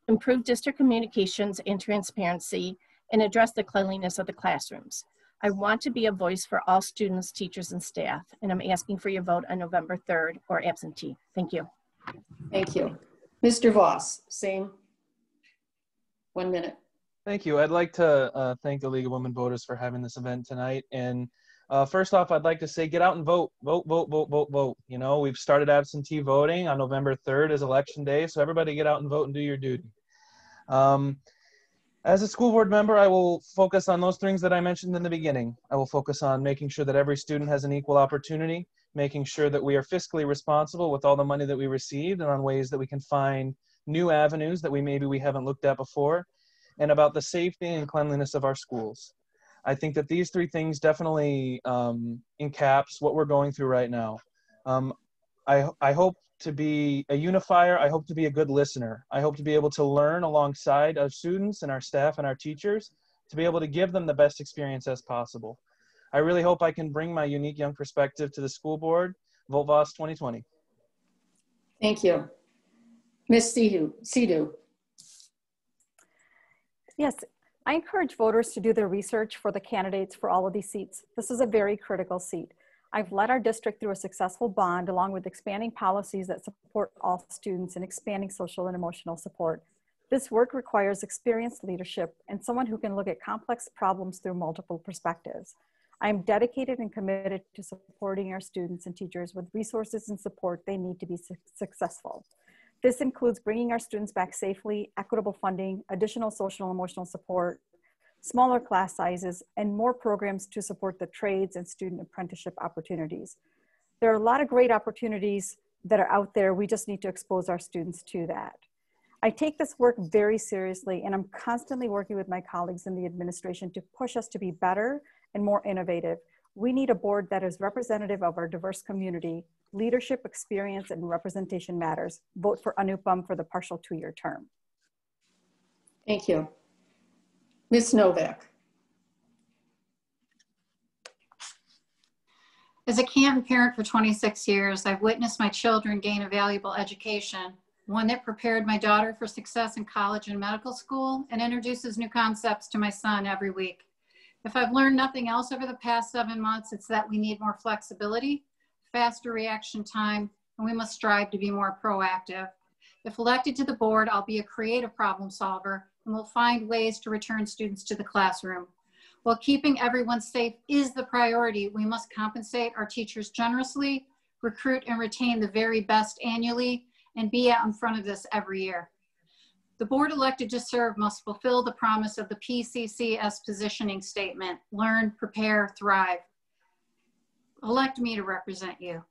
Speaker 9: Improve district communications and transparency, and address the cleanliness of the classrooms. I want to be a voice for all students, teachers, and staff, and I'm asking for your vote on November 3rd or absentee. Thank you.
Speaker 1: Thank you. Mr. Voss, same. 1 minute.
Speaker 7: Thank you. I'd like to thank the League of Women Voters for having this event tonight. And first off, I'd like to say, get out and vote. Vote, vote, vote, vote, vote. You know, we've started absentee voting on November 3rd is election day. So everybody get out and vote and do your duty. As a school board member, I will focus on those things that I mentioned in the beginning. I will focus on making sure that every student has an equal opportunity, making sure that we are fiscally responsible with all the money that we received, and on ways that we can find new avenues that maybe we haven't looked at before, and about the safety and cleanliness of our schools. I think that these 3 things definitely encaps what we're going through right now. I hope to be a unifier. I hope to be a good listener. I hope to be able to learn alongside our students and our staff and our teachers to be able to give them the best experience as possible. I really hope I can bring my unique young perspective to the school board. Vote Voss 2020.
Speaker 1: Thank you. Ms. Sidhu.
Speaker 6: Yes, I encourage voters to do their research for the candidates for all of these seats. This is a very critical seat. I've led our district through a successful bond along with expanding policies that support all students and expanding social and emotional support. This work requires experienced leadership and someone who can look at complex problems through multiple perspectives. I am dedicated and committed to supporting our students and teachers with resources and support they need to be successful. This includes bringing our students back safely, equitable funding, additional social and emotional support, smaller class sizes, and more programs to support the trades and student apprenticeship opportunities. There are a lot of great opportunities that are out there. We just need to expose our students to that. I take this work very seriously, and I'm constantly working with my colleagues in the administration to push us to be better and more innovative. We need a board that is representative of our diverse community. Leadership, experience, and representation matters. Vote for Anupam for the partial 2-year term.
Speaker 1: Thank you. Ms. Novak.
Speaker 5: As a Canton parent for 26 years, I've witnessed my children gain a valuable education, one that prepared my daughter for success in college and medical school and introduces new concepts to my son every week. If I've learned nothing else over the past 7 months, it's that we need more flexibility, faster reaction time, and we must strive to be more proactive. If elected to the board, I'll be a creative problem solver and will find ways to return students to the classroom. While keeping everyone safe is the priority, we must compensate our teachers generously, recruit and retain the very best annually, and be out in front of this every year. The board elected to serve must fulfill the promise of the PCCS positioning statement: learn, prepare, thrive. Elect me to represent you.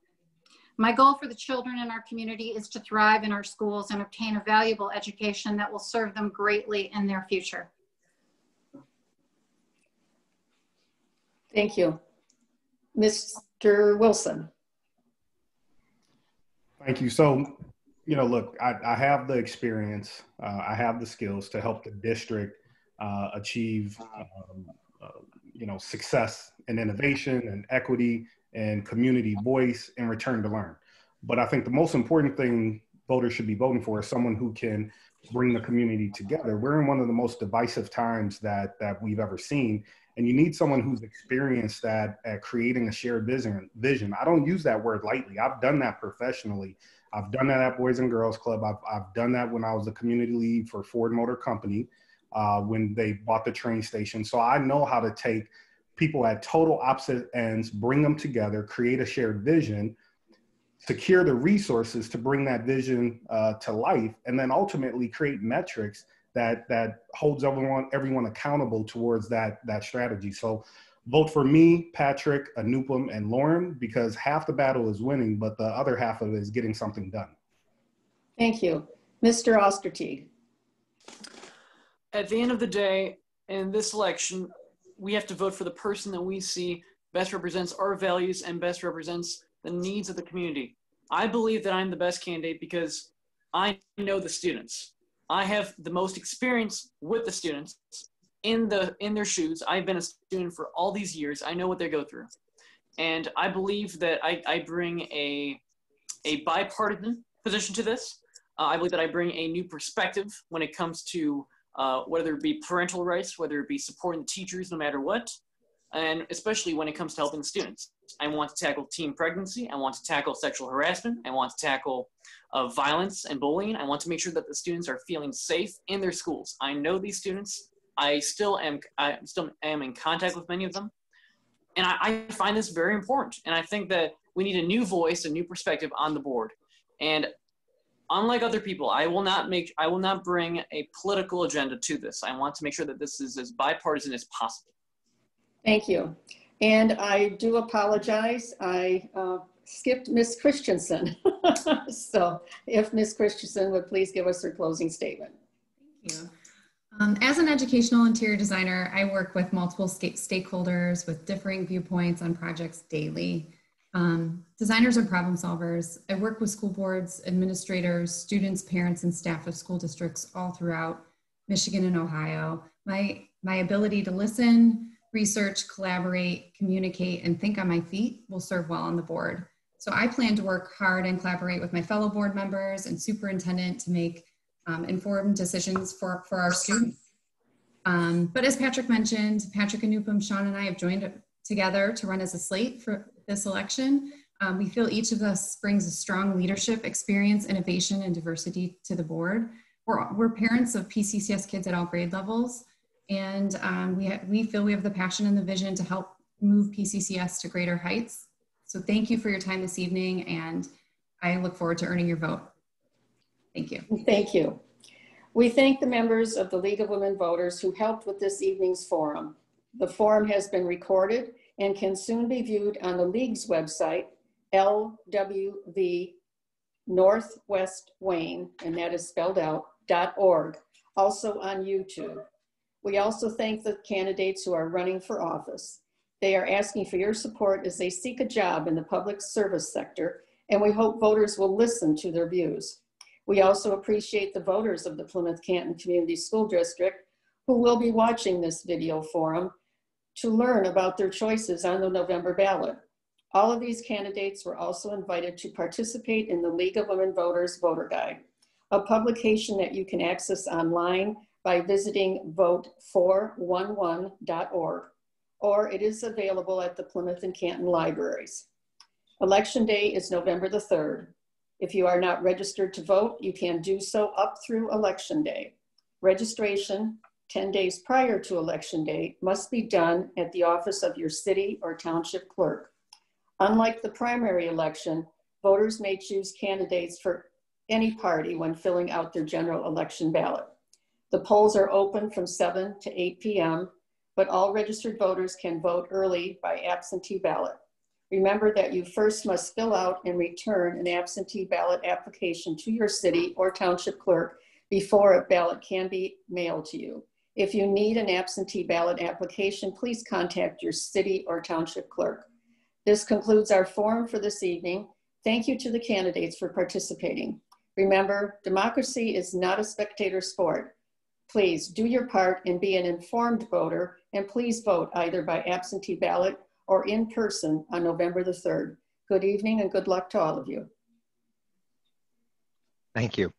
Speaker 5: My goal for the children in our community is to thrive in our schools and obtain a valuable education that will serve them greatly in their future.
Speaker 1: Thank you. Mr. Wilson.
Speaker 4: Thank you. So, you know, look, I have the experience, I have the skills to help the district achieve, you know, success and innovation and equity and community voice and return to learn. But I think the most important thing voters should be voting for is someone who can bring the community together. We're in one of the most divisive times that we've ever seen. And you need someone who's experienced that at creating a shared vision. I don't use that word lightly. I've done that professionally. I've done that at Boys and Girls Club. I've done that when I was a community lead for Ford Motor Company when they bought the train station. So I know how to take people at total opposite ends, bring them together, create a shared vision, secure the resources to bring that vision to life, and then ultimately create metrics that holds everyone accountable towards that strategy. So vote for me, Patrick, Anupam, and Lauren, because half the battle is winning, but the other half of it is getting something done.
Speaker 1: Thank you. Mr. Ostertag.
Speaker 2: At the end of the day, in this election, we have to vote for the person that we see best represents our values and best represents the needs of the community. I believe that I'm the best candidate because I know the students. I have the most experience with the students in their shoes. I've been a student for all these years. I know what they go through. And I believe that I bring a bipartisan position to this. I believe that I bring a new perspective when it comes to whether it be parental rights, whether it be supporting the teachers no matter what, and especially when it comes to helping students. I want to tackle teen pregnancy. I want to tackle sexual harassment. I want to tackle violence and bullying. I want to make sure that the students are feeling safe in their schools. I know these students. I still am in contact with many of them. And I find this very important. And I think that we need a new voice, a new perspective on the board. And unlike other people, I will not bring a political agenda to this. I want to make sure that this is as bipartisan as possible.
Speaker 1: Thank you. And I do apologize. I skipped Ms. Christensen. So if Ms. Christensen would please give us her closing statement.
Speaker 8: Thank you. As an educational interior designer, I work with multiple stakeholders with differing viewpoints on projects daily. Designers are problem solvers. I work with school boards, administrators, students, parents, and staff of school districts all throughout Michigan and Ohio. My ability to listen, research, collaborate, communicate, and think on my feet will serve well on the board. So I plan to work hard and collaborate with my fellow board members and superintendent to make informed decisions for our students. But as Patrick mentioned, Patrick, Anupam, Sean, and I have joined together to run as a slate for this election. We feel each of us brings a strong leadership, experience, innovation, and diversity to the board. We're parents of PCCS kids at all grade levels, and we feel we have the passion and the vision to help move PCCS to greater heights. So thank you for your time this evening, and I look forward to earning your vote. Thank you.
Speaker 1: Thank you. We thank the members of the League of Women Voters who helped with this evening's forum. The forum has been recorded and can soon be viewed on the League's website, LWV Northwest Wayne, and that is spelled out, .org, also on YouTube. We also thank the candidates who are running for office. They are asking for your support as they seek a job in the public service sector, and we hope voters will listen to their views. We also appreciate the voters of the Plymouth Canton Community School District who will be watching this video forum to learn about their choices on the November ballot. All of these candidates were also invited to participate in the League of Women Voters Voter Guide, a publication that you can access online by visiting vote411.org, or it is available at the Plymouth and Canton libraries. Election day is November the 3rd. If you are not registered to vote, you can do so up through Election Day. Registration 10 days prior to Election Day must be done at the office of your city or township clerk. Unlike the primary election, voters may choose candidates for any party when filling out their general election ballot. The polls are open from 7 to 8 p.m., but all registered voters can vote early by absentee ballot. Remember that you first must fill out and return an absentee ballot application to your city or township clerk before a ballot can be mailed to you. If you need an absentee ballot application, please contact your city or township clerk. This concludes our forum for this evening. Thank you to the candidates for participating. Remember, democracy is not a spectator sport. Please do your part and be an informed voter, and please vote either by absentee ballot or in person on November the 3rd. Good evening and good luck to all of you.
Speaker 10: Thank you.